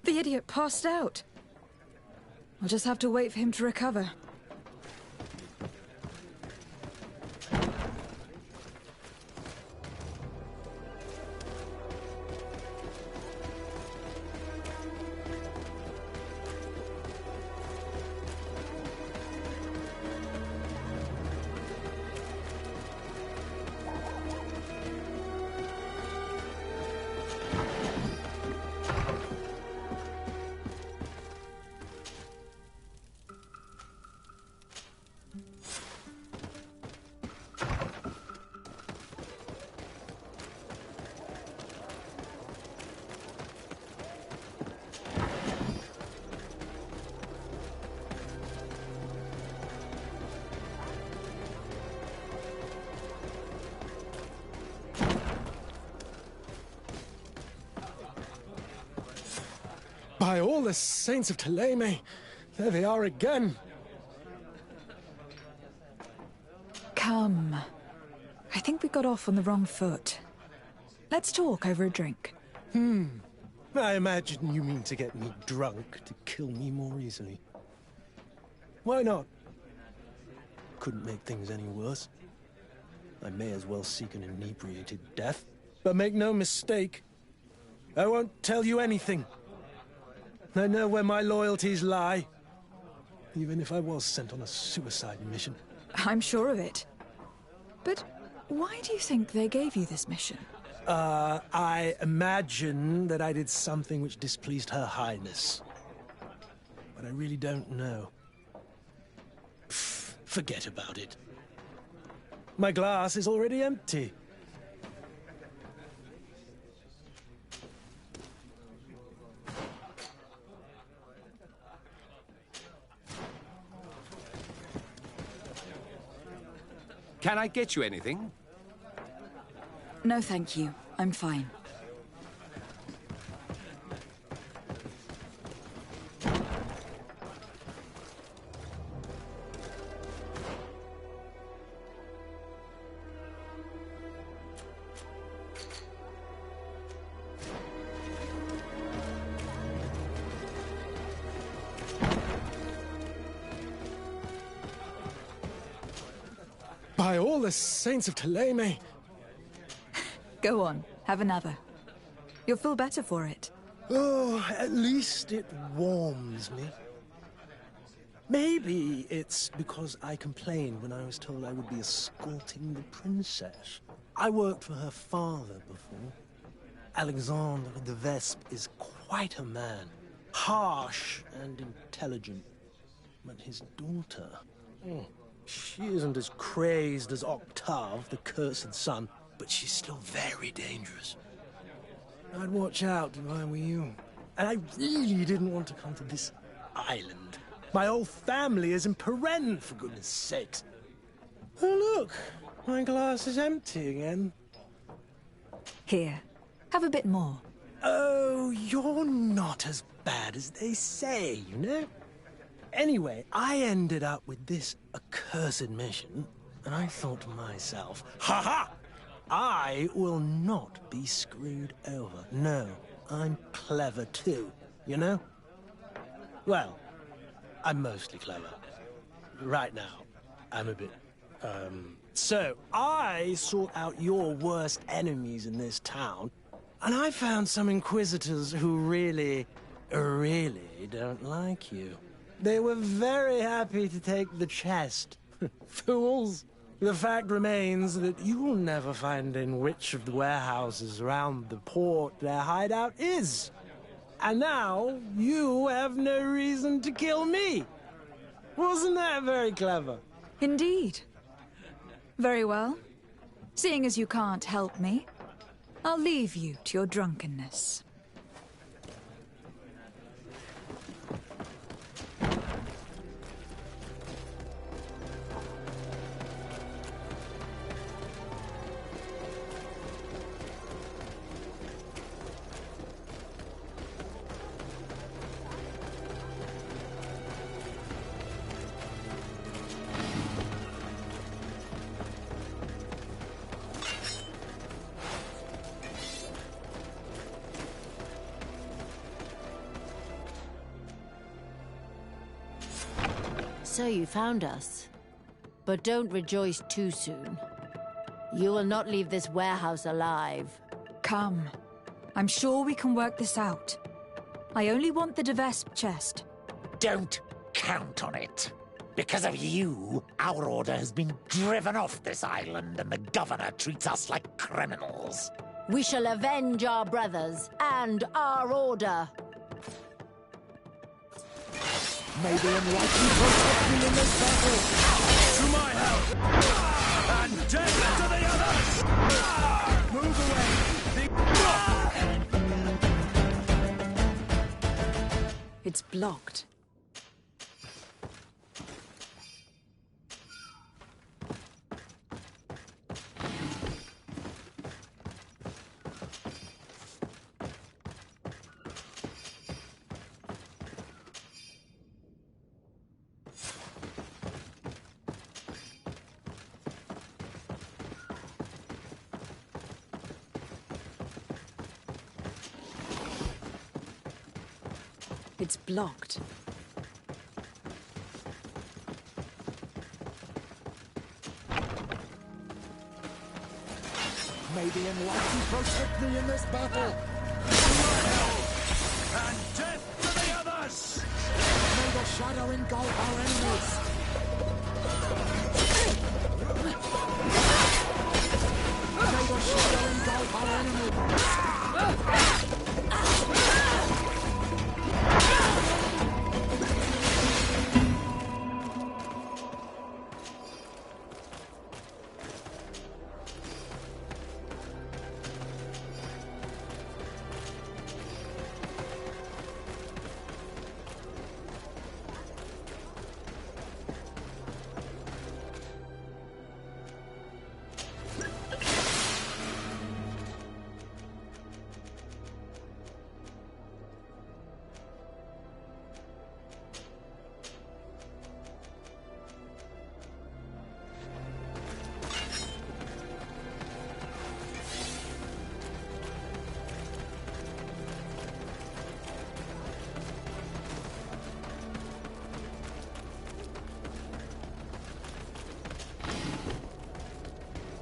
The idiot passed out. I'll just have to wait for him to recover. By all the saints of Thélème, there they are again. Come. I think we got off on the wrong foot. Let's talk over a drink. I imagine you mean to get me drunk to kill me more easily. Why not? Couldn't make things any worse. I may as well seek an inebriated death. But make no mistake, I won't tell you anything. I know where my loyalties lie. Even if I was sent on a suicide mission. I'm sure of it. But why do you think they gave you this mission? I imagine that I did something which displeased Her Highness. But I really don't know. Forget about it. My glass is already empty. Can I get you anything? No, thank you. I'm fine. By all the saints of Thélème. Go on, have another. You'll feel better for it. Oh, at least it warms me. Maybe it's because I complained when I was told I would be escorting the princess. I worked for her father before. Alexandre de Vespe is quite a man. Harsh and intelligent. But his daughter... she isn't as crazed as Octave, the cursed son, but she's still very dangerous. I'd watch out if I were you. And I really didn't want to come to this island. My whole family is in Peren, for goodness sakes. Oh, look, my glass is empty again. Here, have a bit more. Oh, you're not as bad as they say, you know? Anyway, I ended up with this accursed mission, and I thought to myself, ha-ha! I will not be screwed over. No, I'm clever too, you know? Well, I'm mostly clever. Right now, I'm a bit, So, I sought out your worst enemies in this town, and I found some inquisitors who really don't like you. They were very happy to take the chest. Fools! The fact remains that you will never find in which of the warehouses around the port their hideout is. And now, you have no reason to kill me. Wasn't that very clever? Indeed. Very well. Seeing as you can't help me, I'll leave you to your drunkenness. So you found us. But don't rejoice too soon. You will not leave this warehouse alive. Come. I'm sure we can work this out. I only want the de Vespe chest. Don't count on it. Because of you, our order has been driven off this island and the governor treats us like criminals. We shall avenge our brothers and our order. May the unlikely protect me in this battle! To my help! And death to the others! Move away! It's blocked. It's blocked. May the enlightened protect thee in this battle! And death to the others! May the shadow engulf our enemies! May the shadow engulf our enemies!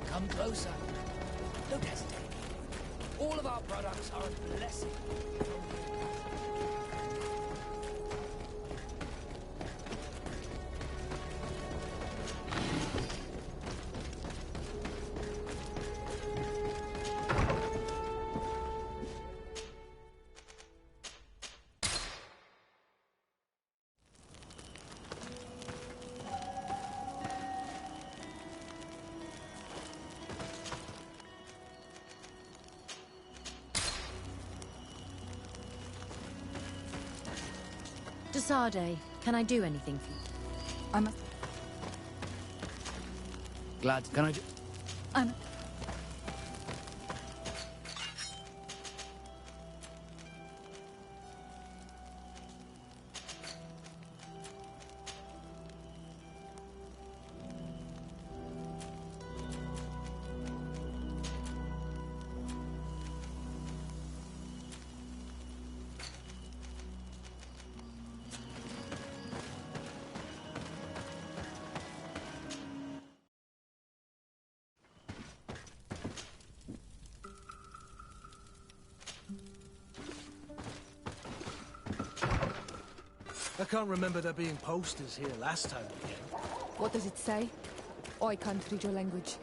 Come closer. Don't hesitate. All of our products are a blessing. Desade, can I do anything for you? I'm a... Glad. Can I I'm... I can't remember there being posters here last time we came. What does it say? I can't read your language.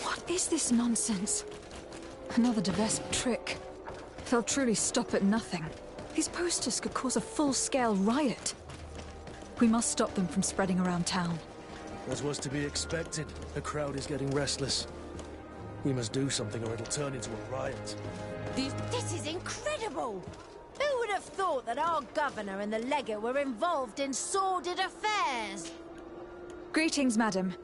What is this nonsense? Another de Vespe trick. They'll truly stop at nothing. These posters could cause a full-scale riot. We must stop them from spreading around town. As was to be expected, the crowd is getting restless. We must do something or it'll turn into a riot. This is incredible! Who would have thought that our governor and the legate were involved in sordid affairs? Greetings, madam.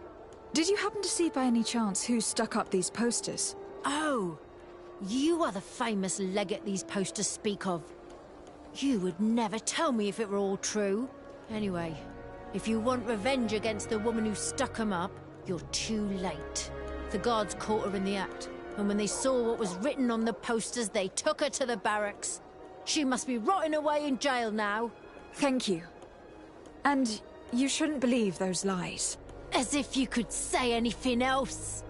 Did you happen to see by any chance who stuck up these posters? Oh, you are the famous legate these posters speak of. You would never tell me if it were all true. Anyway, if you want revenge against the woman who stuck 'em up, you're too late. The guards caught her in the act, and when they saw what was written on the posters, they took her to the barracks. She must be rotting away in jail now. Thank you. And you shouldn't believe those lies. As if you could say anything else.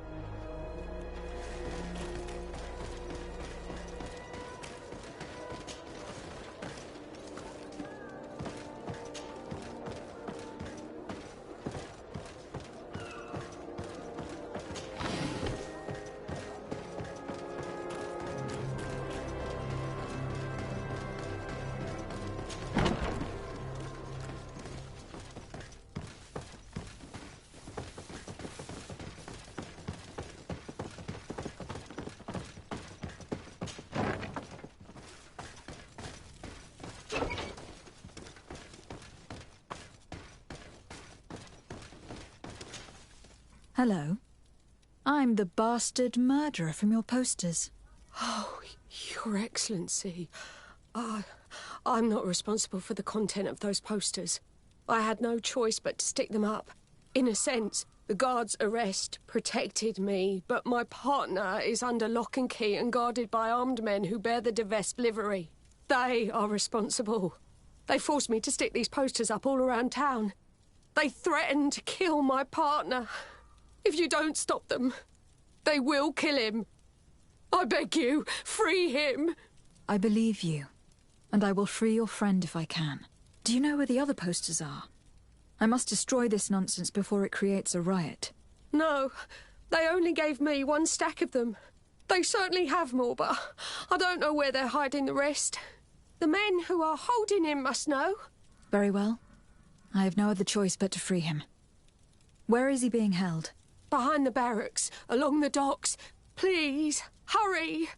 Hello. I'm the bastard murderer from your posters. Oh, Your Excellency. I'm not responsible for the content of those posters. I had no choice but to stick them up. In a sense, the guard's arrest protected me, but my partner is under lock and key and guarded by armed men who bear the de Vespe livery. They are responsible. They forced me to stick these posters up all around town. They threatened to kill my partner. If you don't stop them, they will kill him. I beg you, free him. I believe you, and I will free your friend if I can. Do you know where the other posters are? I must destroy this nonsense before it creates a riot. No, they only gave me one stack of them. They certainly have more, but I don't know where they're hiding the rest. The men who are holding him must know. Very well. I have no other choice but to free him. Where is he being held? Behind the barracks, along the docks. Please, hurry!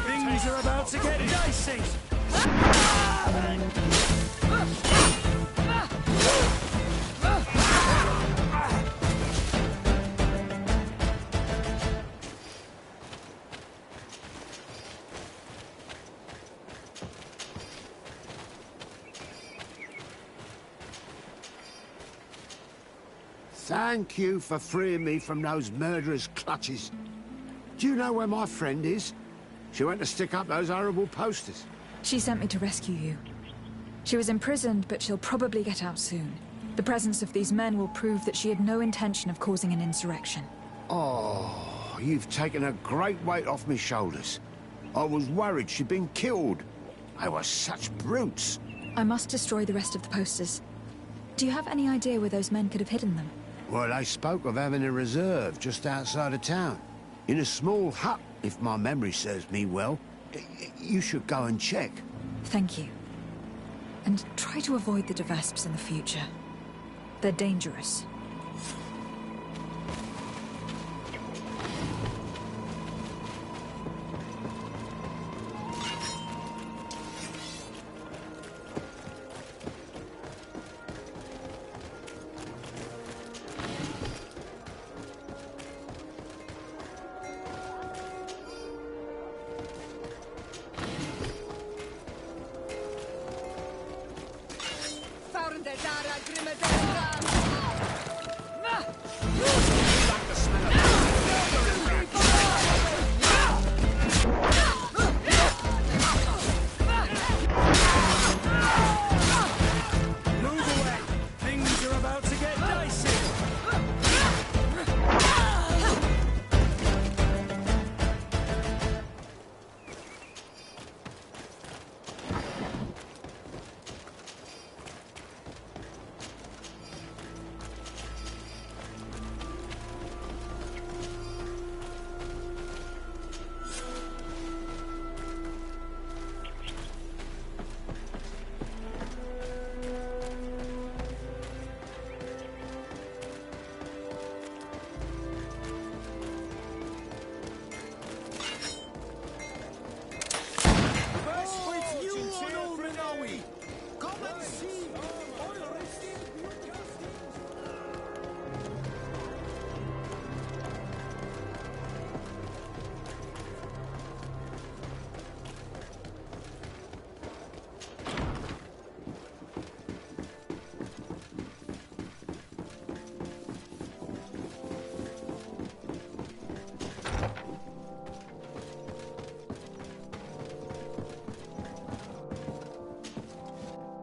Things are about to get dicey! Thank you for freeing me from those murderers' clutches. Do you know where my friend is? She went to stick up those horrible posters. She sent me to rescue you. She was imprisoned, but she'll probably get out soon. The presence of these men will prove that she had no intention of causing an insurrection. Oh, you've taken a great weight off my shoulders. I was worried she'd been killed. They were such brutes. I must destroy the rest of the posters. Do you have any idea where those men could have hidden them? Well, they spoke of having a reserve just outside of town. In a small hut, if my memory serves me well. You should go and check. Thank you. And try to avoid the de Vespes in the future. They're dangerous.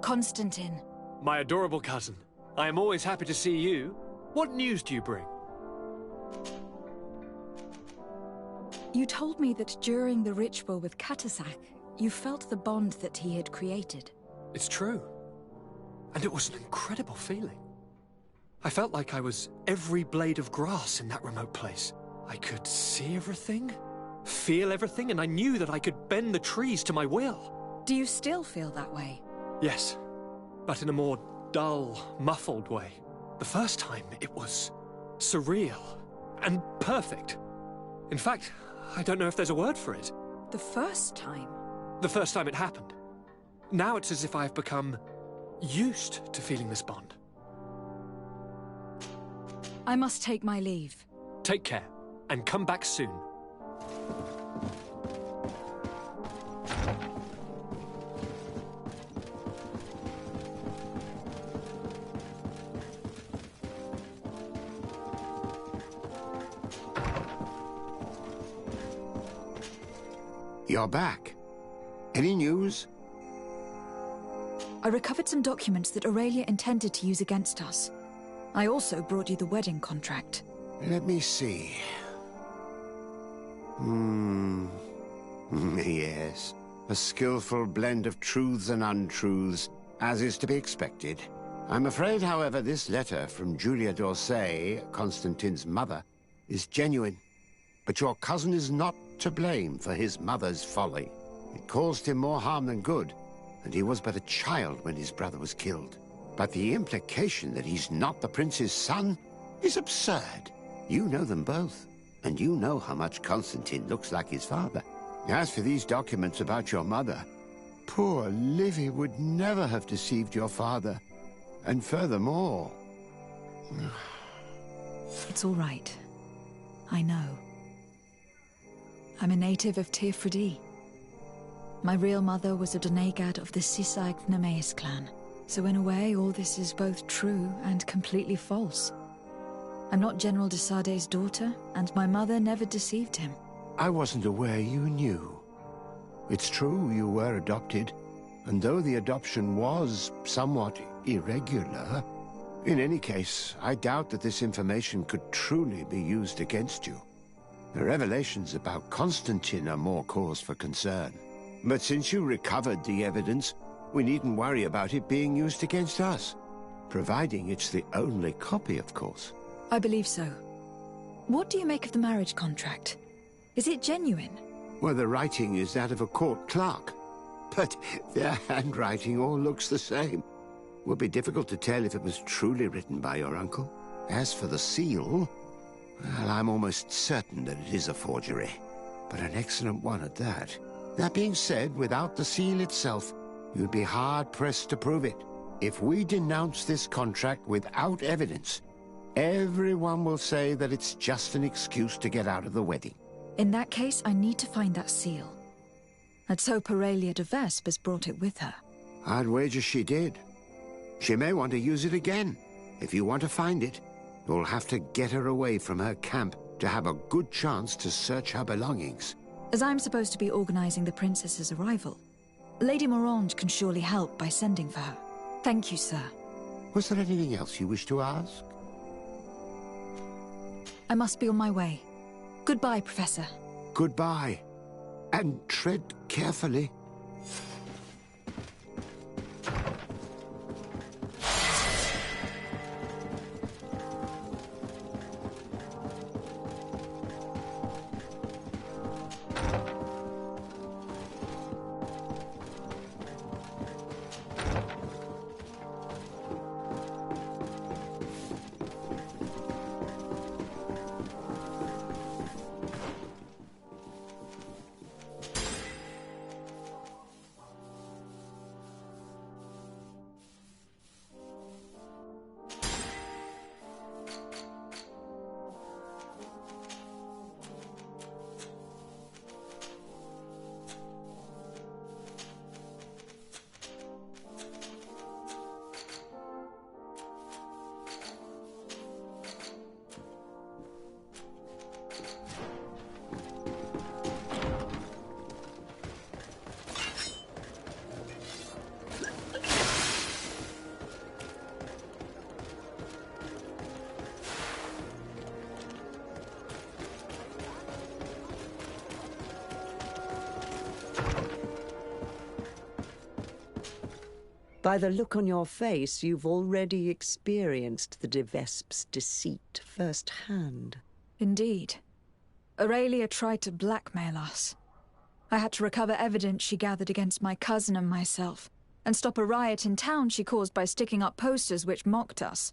Constantine. My adorable cousin. I am always happy to see you. What news do you bring? You told me that during the ritual with Katasak, you felt the bond that he had created. It's true. And it was an incredible feeling. I felt like I was every blade of grass in that remote place. I could see everything, feel everything, and I knew that I could bend the trees to my will. Do you still feel that way? Yes, but in a more dull, muffled way. The first time, it was surreal and perfect. In fact, I don't know if there's a word for it. The first time? The first time it happened. Now it's as if I've become used to feeling this bond. I must take my leave. Take care, and come back soon. You're back. Any news? I recovered some documents that Aurelia intended to use against us. I also brought you the wedding contract. Let me see. Yes. A skillful blend of truths and untruths, as is to be expected. I'm afraid, however, this letter from Julia d'Orsay, Constantine's mother, is genuine. But your cousin is not to blame for his mother's folly. It caused him more harm than good, and he was but a child when his brother was killed. But the implication that he's not the prince's son is absurd. You know them both, and you know how much Constantine looks like his father. As for these documents about your mother, poor Livy would never have deceived your father. And furthermore... It's all right. I know. I'm a native of Teofridi. My real mother was a Donegad of the Sisag Nemeis clan. So in a way, all this is both true and completely false. I'm not General de Sarde's daughter, and my mother never deceived him. I wasn't aware you knew. It's true you were adopted, and though the adoption was somewhat irregular, in any case, I doubt that this information could truly be used against you. The revelations about Constantine are more cause for concern. But since you recovered the evidence, we needn't worry about it being used against us. Providing it's the only copy, of course. I believe so. What do you make of the marriage contract? Is it genuine? Well, the writing is that of a court clerk. But their handwriting all looks the same. It would be difficult to tell if it was truly written by your uncle. As for the seal, well, I'm almost certain that it is a forgery. But an excellent one at that. That being said, without the seal itself, you'd be hard-pressed to prove it. If we denounce this contract without evidence, everyone will say that it's just an excuse to get out of the wedding. In that case, I need to find that seal. Let's hope Aurelia de Vespe has brought it with her. I'd wager she did. She may want to use it again. If you want to find it, you'll have to get her away from her camp to have a good chance to search her belongings. As I'm supposed to be organizing the princess's arrival, Lady Morange can surely help by sending for her. Thank you, sir. Was there anything else you wish to ask? I must be on my way. Goodbye, Professor. Goodbye. And tread carefully. By the look on your face, you've already experienced the de Vespe's deceit firsthand. Indeed. Aurelia tried to blackmail us. I had to recover evidence she gathered against my cousin and myself, and stop a riot in town she caused by sticking up posters which mocked us,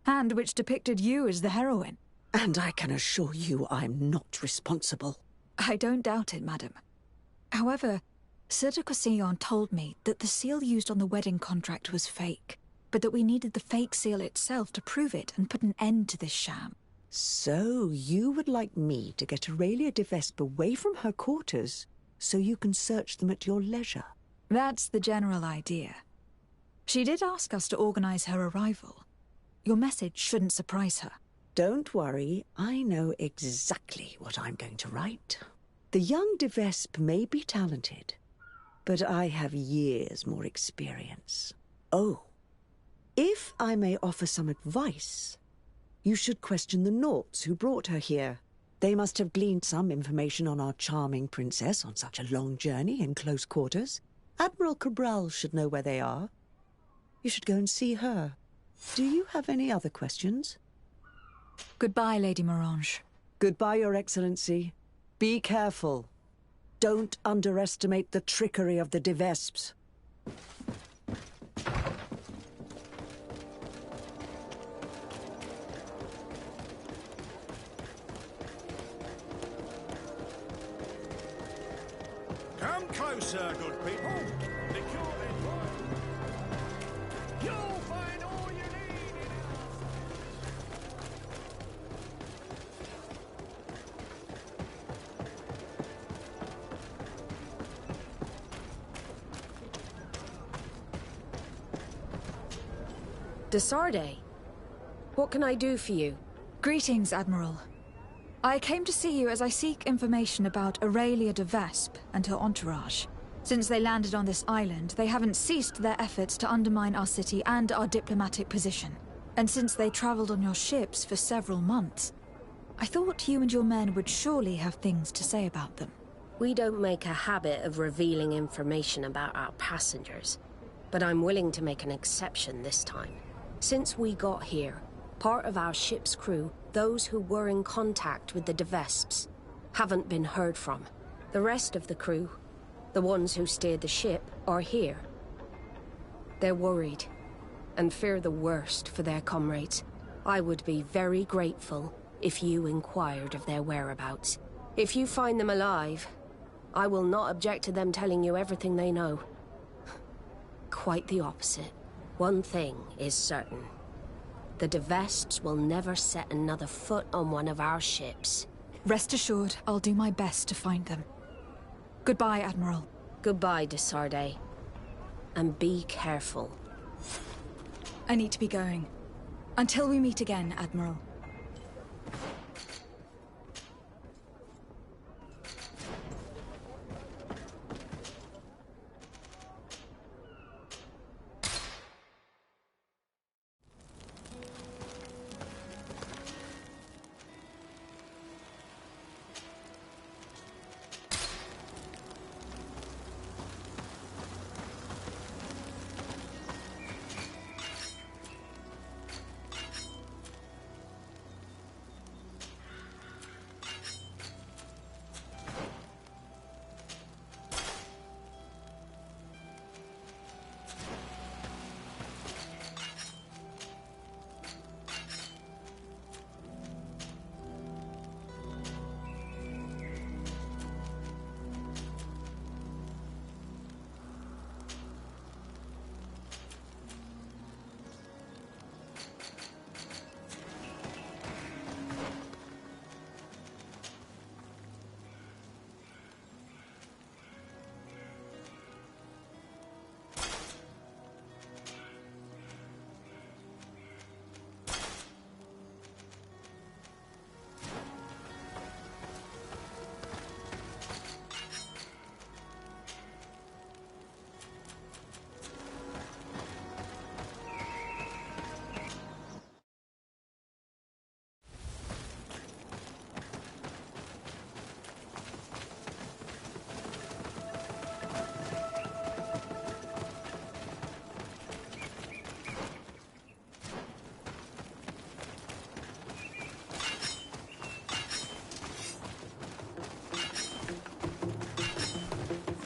and which depicted you as the heroine. And I can assure you I'm not responsible. I don't doubt it, madam. However, Sir de Cosillon told me that the seal used on the wedding contract was fake, but that we needed the fake seal itself to prove it and put an end to this sham. So you would like me to get Aurelia de Vespe away from her quarters so you can search them at your leisure? That's the general idea. She did ask us to organize her arrival. Your message shouldn't surprise her. Don't worry, I know exactly what I'm going to write. The young de Vespe may be talented, but I have years more experience. Oh, if I may offer some advice, you should question the Nauts who brought her here. They must have gleaned some information on our charming princess on such a long journey in close quarters. Admiral Cabral should know where they are. You should go and see her. Do you have any other questions? Goodbye, Lady Morange. Goodbye, Your Excellency. Be careful. Don't underestimate the trickery of the de Vespes. Come closer, good people. You'll find all you need in Desarde, what can I do for you? Greetings, Admiral. I came to see you as I seek information about Aurelia de Vespe and her entourage. Since they landed on this island, they haven't ceased their efforts to undermine our city and our diplomatic position. And since they traveled on your ships for several months, I thought you and your men would surely have things to say about them. We don't make a habit of revealing information about our passengers, but I'm willing to make an exception this time. Since we got here, part of our ship's crew, those who were in contact with the de Vespes, haven't been heard from. The rest of the crew, the ones who steered the ship, are here. They're worried and fear the worst for their comrades. I would be very grateful if you inquired of their whereabouts. If you find them alive, I will not object to them telling you everything they know. Quite the opposite. One thing is certain. The de Vespes will never set another foot on one of our ships. Rest assured, I'll do my best to find them. Goodbye, Admiral. Goodbye, Desarde. And be careful. I need to be going. Until we meet again, Admiral.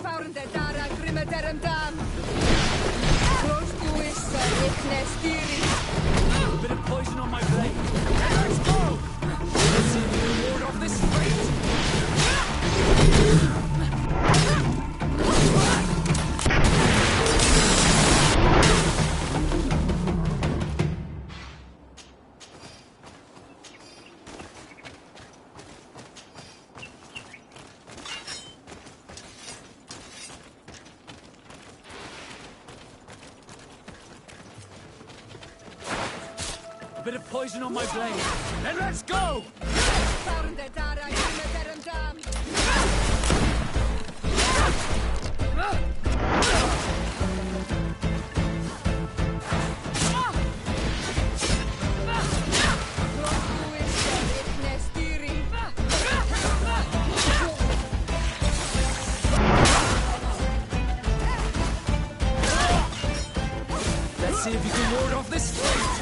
A bit of poison on my blade. And let's go! Let's see if we can ward off this fate! A bit of poison on my blade. And let's go! Let's see if you can ward off this fate!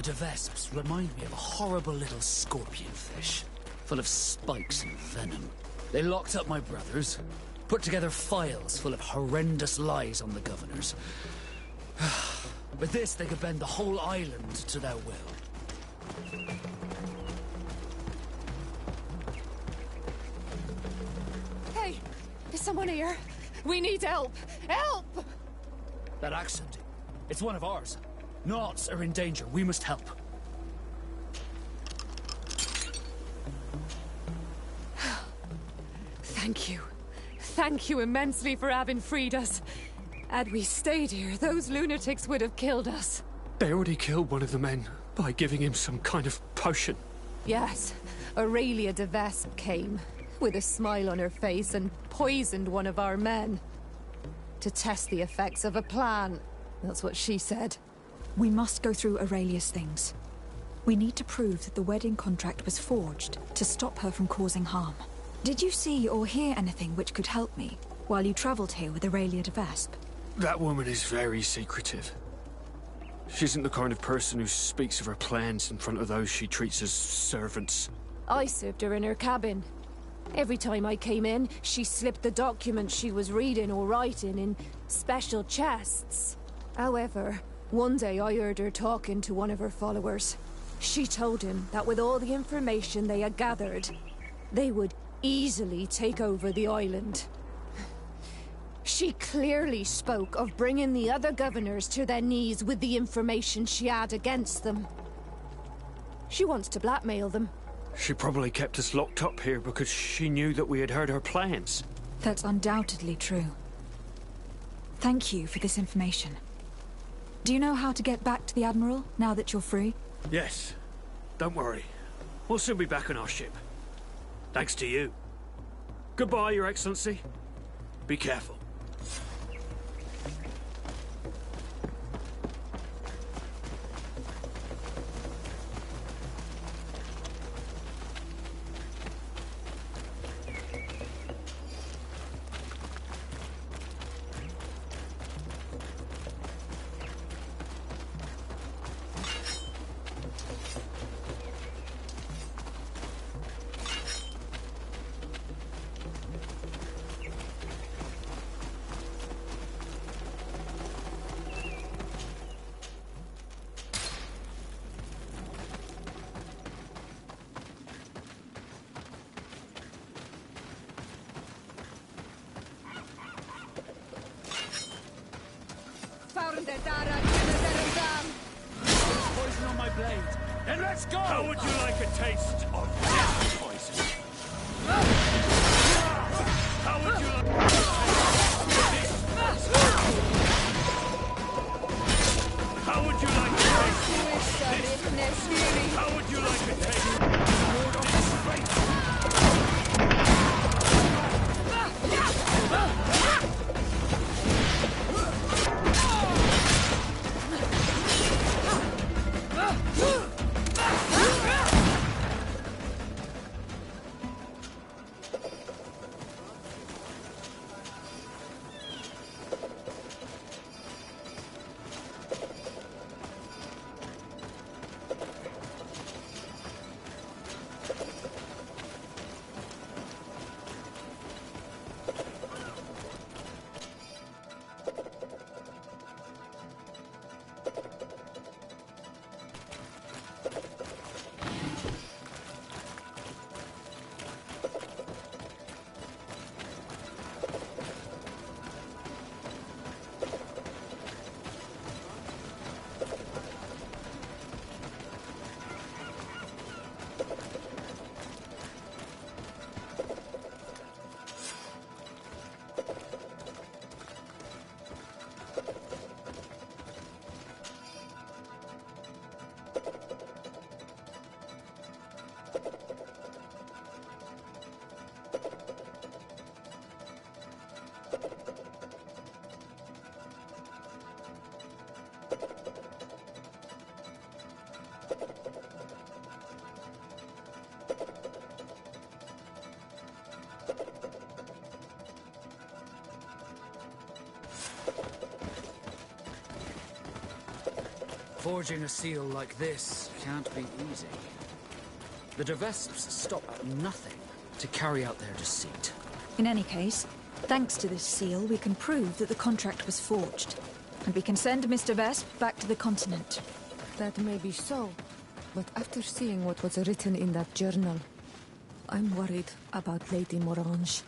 The Vesps remind me of a horrible little scorpion fish, full of spikes and venom. They locked up my brothers, put together files full of horrendous lies on the governors. With this, they could bend the whole island to their will. Hey, is someone here? We need help! Help! That accent, it's one of ours. Knots are in danger. We must help. Thank you. Thank you immensely for having freed us. Had we stayed here, those lunatics would have killed us. They already killed one of the men by giving him some kind of potion. Yes, Aurelia de Vespe came, with a smile on her face, and poisoned one of our men. To test the effects of a plan. That's what she said. We must go through Aurelia's things. We need to prove that the wedding contract was forged to stop her from causing harm. Did you see or hear anything which could help me while you travelled here with Aurelia de Vespe? That woman is very secretive. She isn't the kind of person who speaks of her plans in front of those she treats as servants. I served her in her cabin. Every time I came in, she slipped the documents she was reading or writing in special chests. However, one day I heard her talking to one of her followers. She told him that with all the information they had gathered, they would easily take over the island. She clearly spoke of bringing the other governors to their knees with the information she had against them. She wants to blackmail them. She probably kept us locked up here because she knew that we had heard her plans. That's undoubtedly true. Thank you for this information. Do you know how to get back to the Admiral, now that you're free? Yes. Don't worry. We'll soon be back on our ship. Thanks to you. Goodbye, Your Excellency. Be careful. Poison on my blade. Then let's go! How would you like a taste of this poison? How would you like... Forging a seal like this can't be easy. The de Vesps stop at nothing to carry out their deceit. In any case, thanks to this seal, we can prove that the contract was forged. And we can send Mr. Vespe back to the continent. That may be so, but after seeing what was written in that journal, I'm worried about Lady Morange.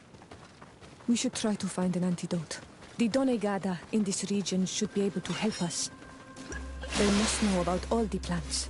We should try to find an antidote. The Donegada in this region should be able to help us. They must know about all the plans.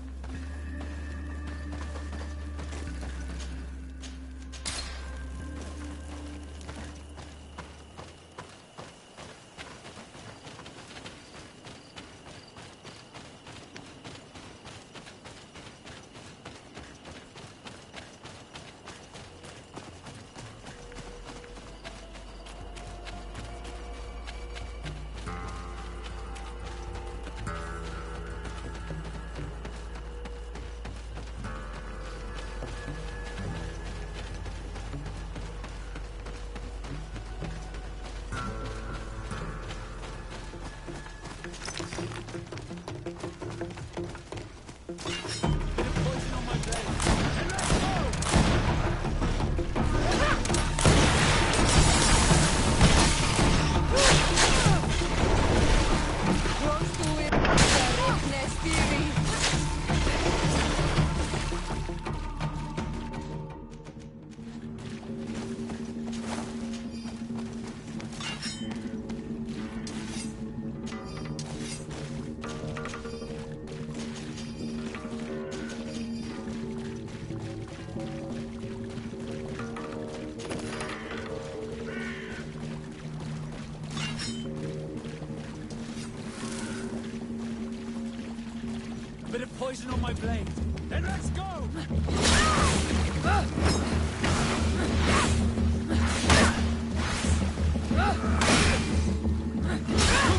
Bit of poison on my blade. Then let's go! Come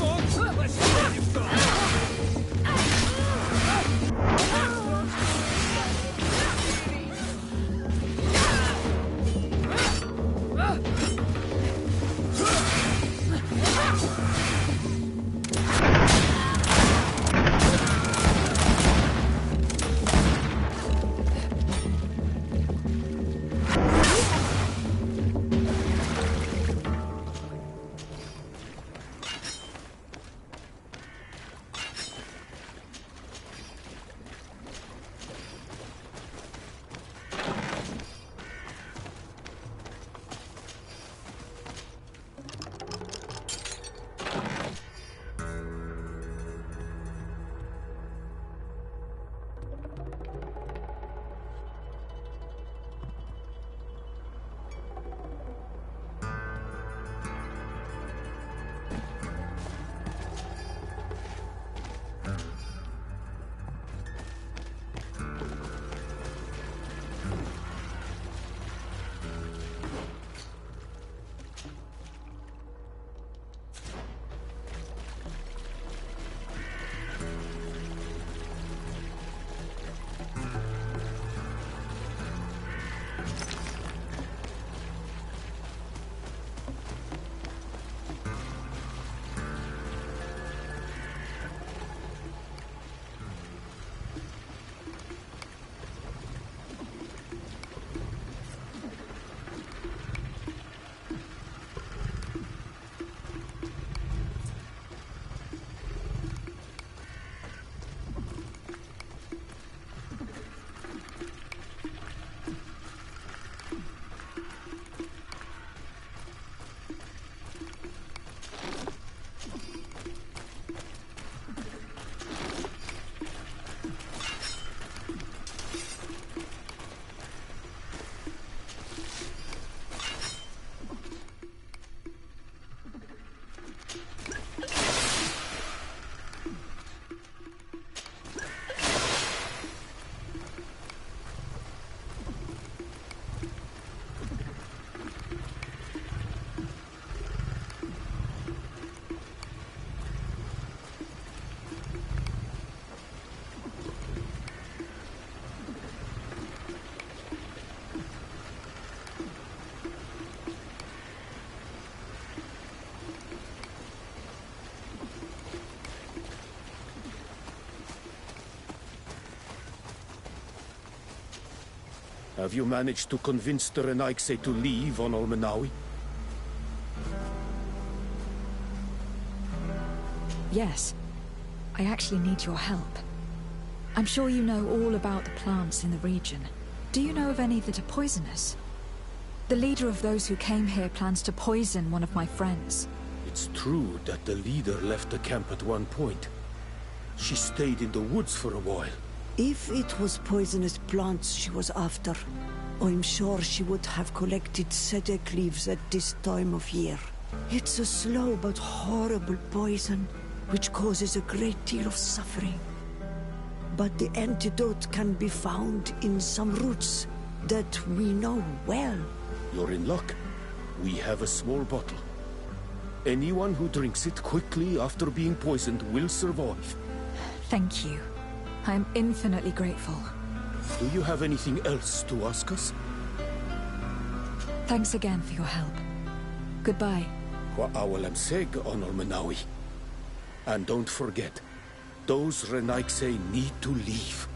on, let's see what you've got. Have you managed to convince the Renaigse to leave on Olmenawi? Yes. I actually need your help. I'm sure you know all about the plants in the region. Do you know of any that are poisonous? The leader of those who came here plans to poison one of my friends. It's true that the leader left the camp at one point. She stayed in the woods for a while. If it was poisonous plants she was after, I'm sure she would have collected sedek leaves at this time of year. It's a slow but horrible poison, which causes a great deal of suffering. But the antidote can be found in some roots that we know well. You're in luck. We have a small bottle. Anyone who drinks it quickly after being poisoned will survive. Thank you. I am infinitely grateful. Do you have anything else to ask us? Thanks again for your help. Goodbye. Wa'awalamseg on Olmenawi. And don't forget, those Renaigse need to leave.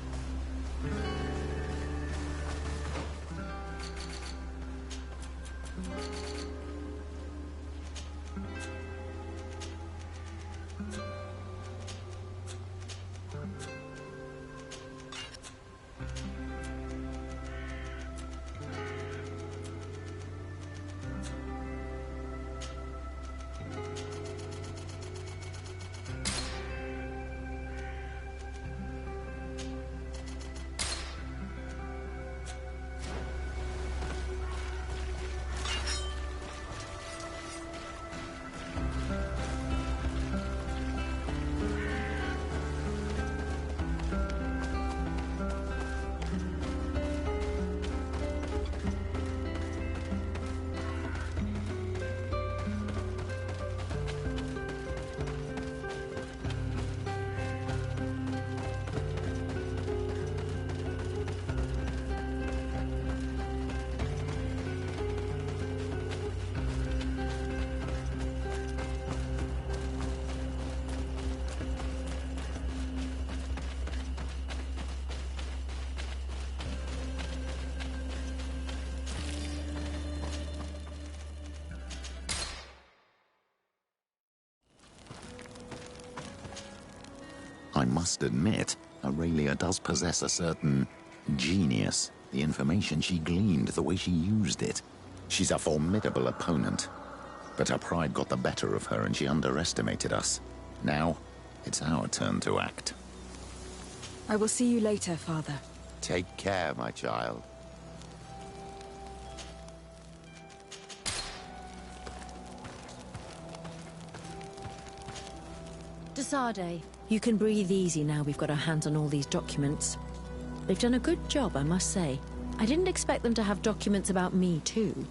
I must admit, Aurelia does possess a certain genius. The information she gleaned, the way she used it. She's a formidable opponent. But her pride got the better of her and she underestimated us. Now, it's our turn to act. I will see you later, Father. Take care, my child. Desade, you can breathe easy now we've got our hands on all these documents. They've done a good job, I must say. I didn't expect them to have documents about me, too.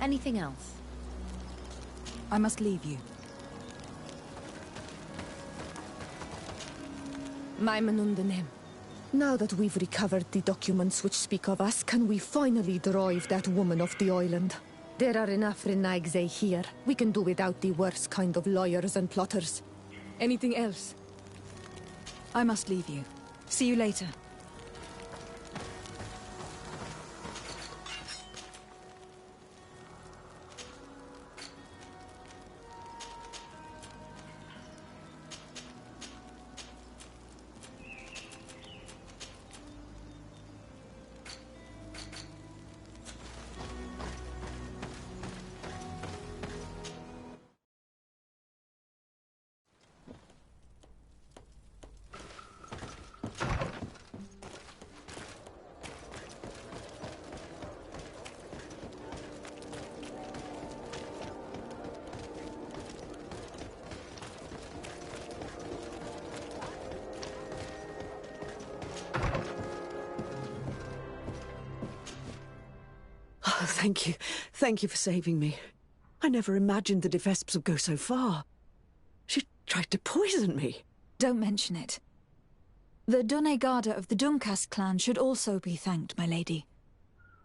Anything else? I must leave you. Maimanundanem. Now that we've recovered the documents which speak of us, can we finally drive that woman off the island? There are enough Renaigse here. We can do without the worst kind of lawyers and plotters. Anything else? I must leave you. See you later. Oh, thank you. Thank you for saving me. I never imagined the Vespes would go so far. She tried to poison me. Don't mention it. The Donegada of the Dunkas clan should also be thanked, my lady.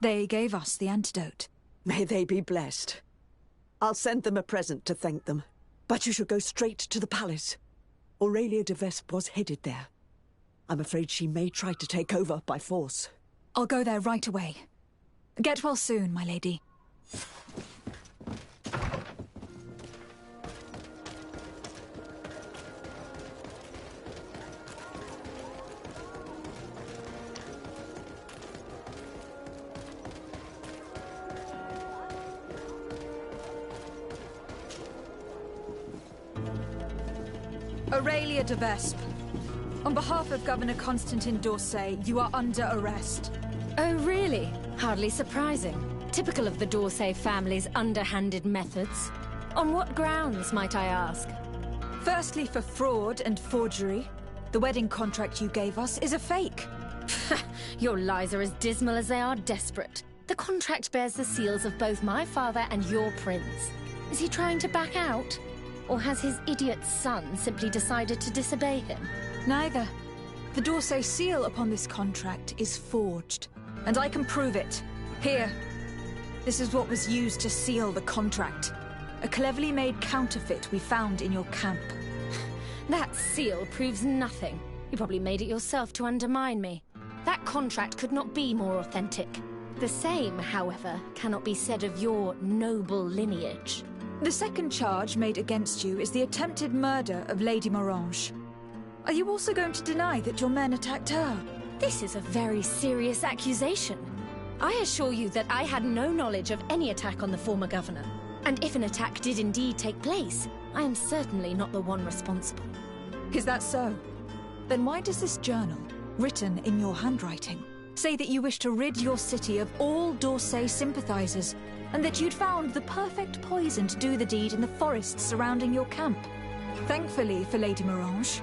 They gave us the antidote. May they be blessed. I'll send them a present to thank them. But you should go straight to the palace. Aurelia de Vespe was headed there. I'm afraid she may try to take over by force. I'll go there right away. Get well soon, my lady. Aurelia de Vespe. On behalf of Governor Constantin d'Orsay, you are under arrest. Oh, really? Hardly surprising. Typical of the d'Orsay family's underhanded methods. On what grounds, might I ask? Firstly, for fraud and forgery. The wedding contract you gave us is a fake. Your lies are as dismal as they are desperate. The contract bears the seals of both my father and your prince. Is he trying to back out? Or has his idiot son simply decided to disobey him? Neither. The d'Orsay seal upon this contract is forged, and I can prove it. Here. This is what was used to seal the contract. A cleverly made counterfeit we found in your camp. That seal proves nothing. You probably made it yourself to undermine me. That contract could not be more authentic. The same, however, cannot be said of your noble lineage. The second charge made against you is the attempted murder of Lady Morange. Are you also going to deny that your men attacked her? This is a very serious accusation. I assure you that I had no knowledge of any attack on the former governor. And if an attack did indeed take place, I am certainly not the one responsible. Is that so? Then why does this journal, written in your handwriting, say that you wish to rid your city of all d'Orsay sympathizers, and that you'd found the perfect poison to do the deed in the forests surrounding your camp? Thankfully for Lady Morange,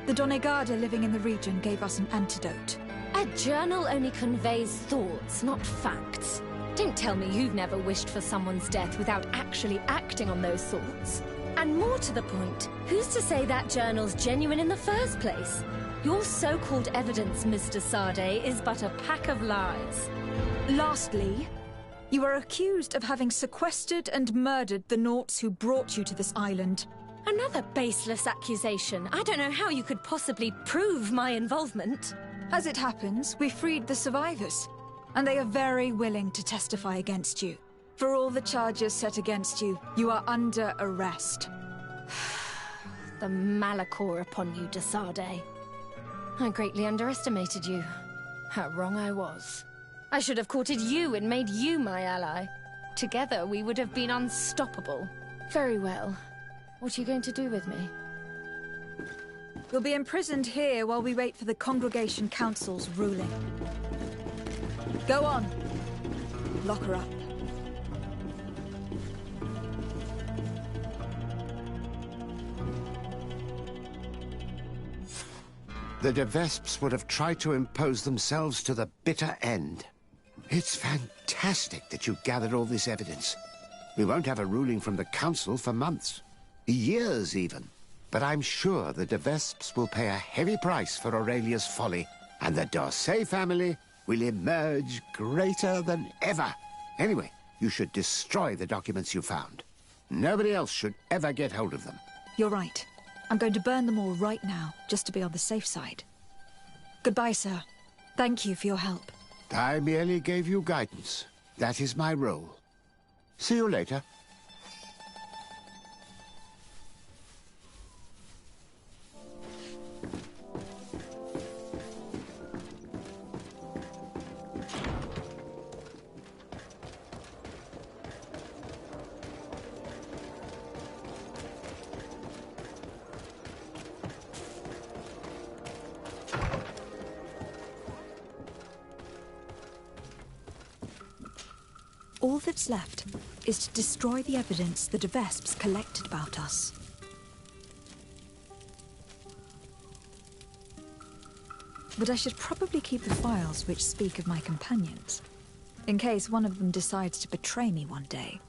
the Donegada living in the region gave us an antidote. A journal only conveys thoughts, not facts. Don't tell me you've never wished for someone's death without actually acting on those thoughts. And more to the point, who's to say that journal's genuine in the first place? Your so-called evidence, Mr. Sade, is but a pack of lies. Lastly, you are accused of having sequestered and murdered the Nauts who brought you to this island. Another baseless accusation. I don't know how you could possibly prove my involvement. As it happens, we freed the survivors, and they are very willing to testify against you. For all the charges set against you, you are under arrest. The malachor upon you, de Sade. I greatly underestimated you. How wrong I was. I should have courted you and made you my ally. Together, we would have been unstoppable. Very well. What are you going to do with me? You'll be imprisoned here while we wait for the Congregation Council's ruling. Go on. Lock her up. The de Vespes would have tried to impose themselves to the bitter end. It's fantastic that you gathered all this evidence. We won't have a ruling from the Council for months. Years, even. But I'm sure the de Vespes will pay a heavy price for Aurelia's folly, and the d'Orsay family will emerge greater than ever. Anyway, you should destroy the documents you found. Nobody else should ever get hold of them. You're right. I'm going to burn them all right now, just to be on the safe side. Goodbye, sir. Thank you for your help. I merely gave you guidance. That is my role. See you later. All that's left is to destroy the evidence the de Vespes collected about us. But I should probably keep the files which speak of my companions, in case one of them decides to betray me one day.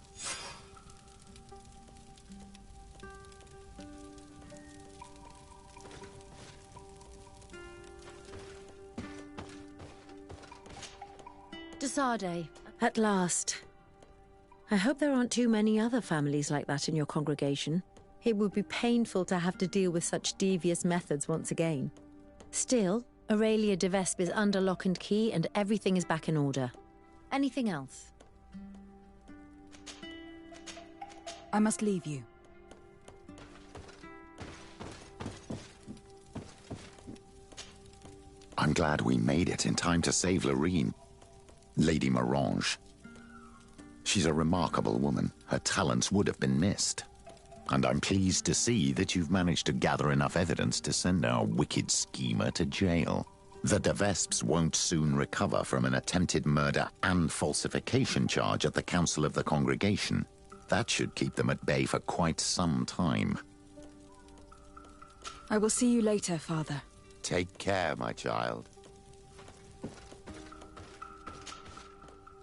de Sade, at last. I hope there aren't too many other families like that in your congregation. It would be painful to have to deal with such devious methods once again. Still, Aurelia de Vespe is under lock and key and everything is back in order. Anything else? I must leave you. I'm glad we made it in time to save Lorene. Lady Morange. She's a remarkable woman. Her talents would have been missed. And I'm pleased to see that you've managed to gather enough evidence to send our wicked schemer to jail. The de Vespes won't soon recover from an attempted murder and falsification charge at the Council of the Congregation. That should keep them at bay for quite some time. I will see you later, Father. Take care, my child.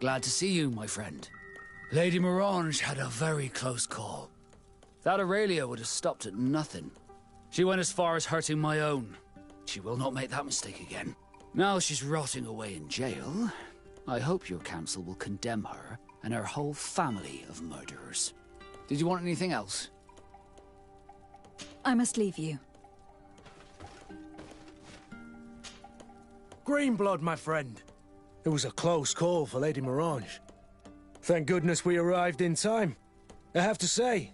Glad to see you, my friend. Lady Morange had a very close call. That Aurelia would have stopped at nothing. She went as far as hurting my own. She will not make that mistake again. Now she's rotting away in jail. I hope your council will condemn her and her whole family of murderers. Did you want anything else? I must leave you. Greenblood, my friend. It was a close call for Lady Morange. Thank goodness we arrived in time. I have to say,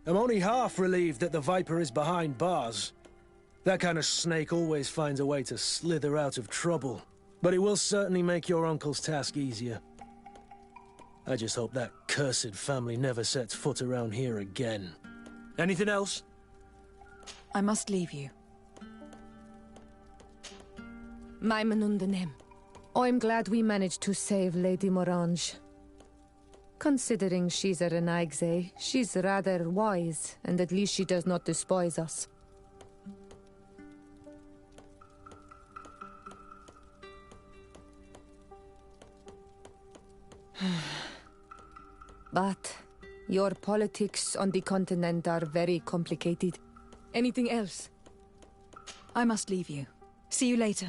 I'm only half relieved that the Viper is behind bars. That kind of snake always finds a way to slither out of trouble. But it will certainly make your uncle's task easier. I just hope that cursed family never sets foot around here again. Anything else? I must leave you. Maimunundanem. I'm glad we managed to save Lady Morange. Considering she's a Renaigze, she's rather wise, and at least she does not despise us. But your politics on the continent are very complicated. Anything else? I must leave you. See you later.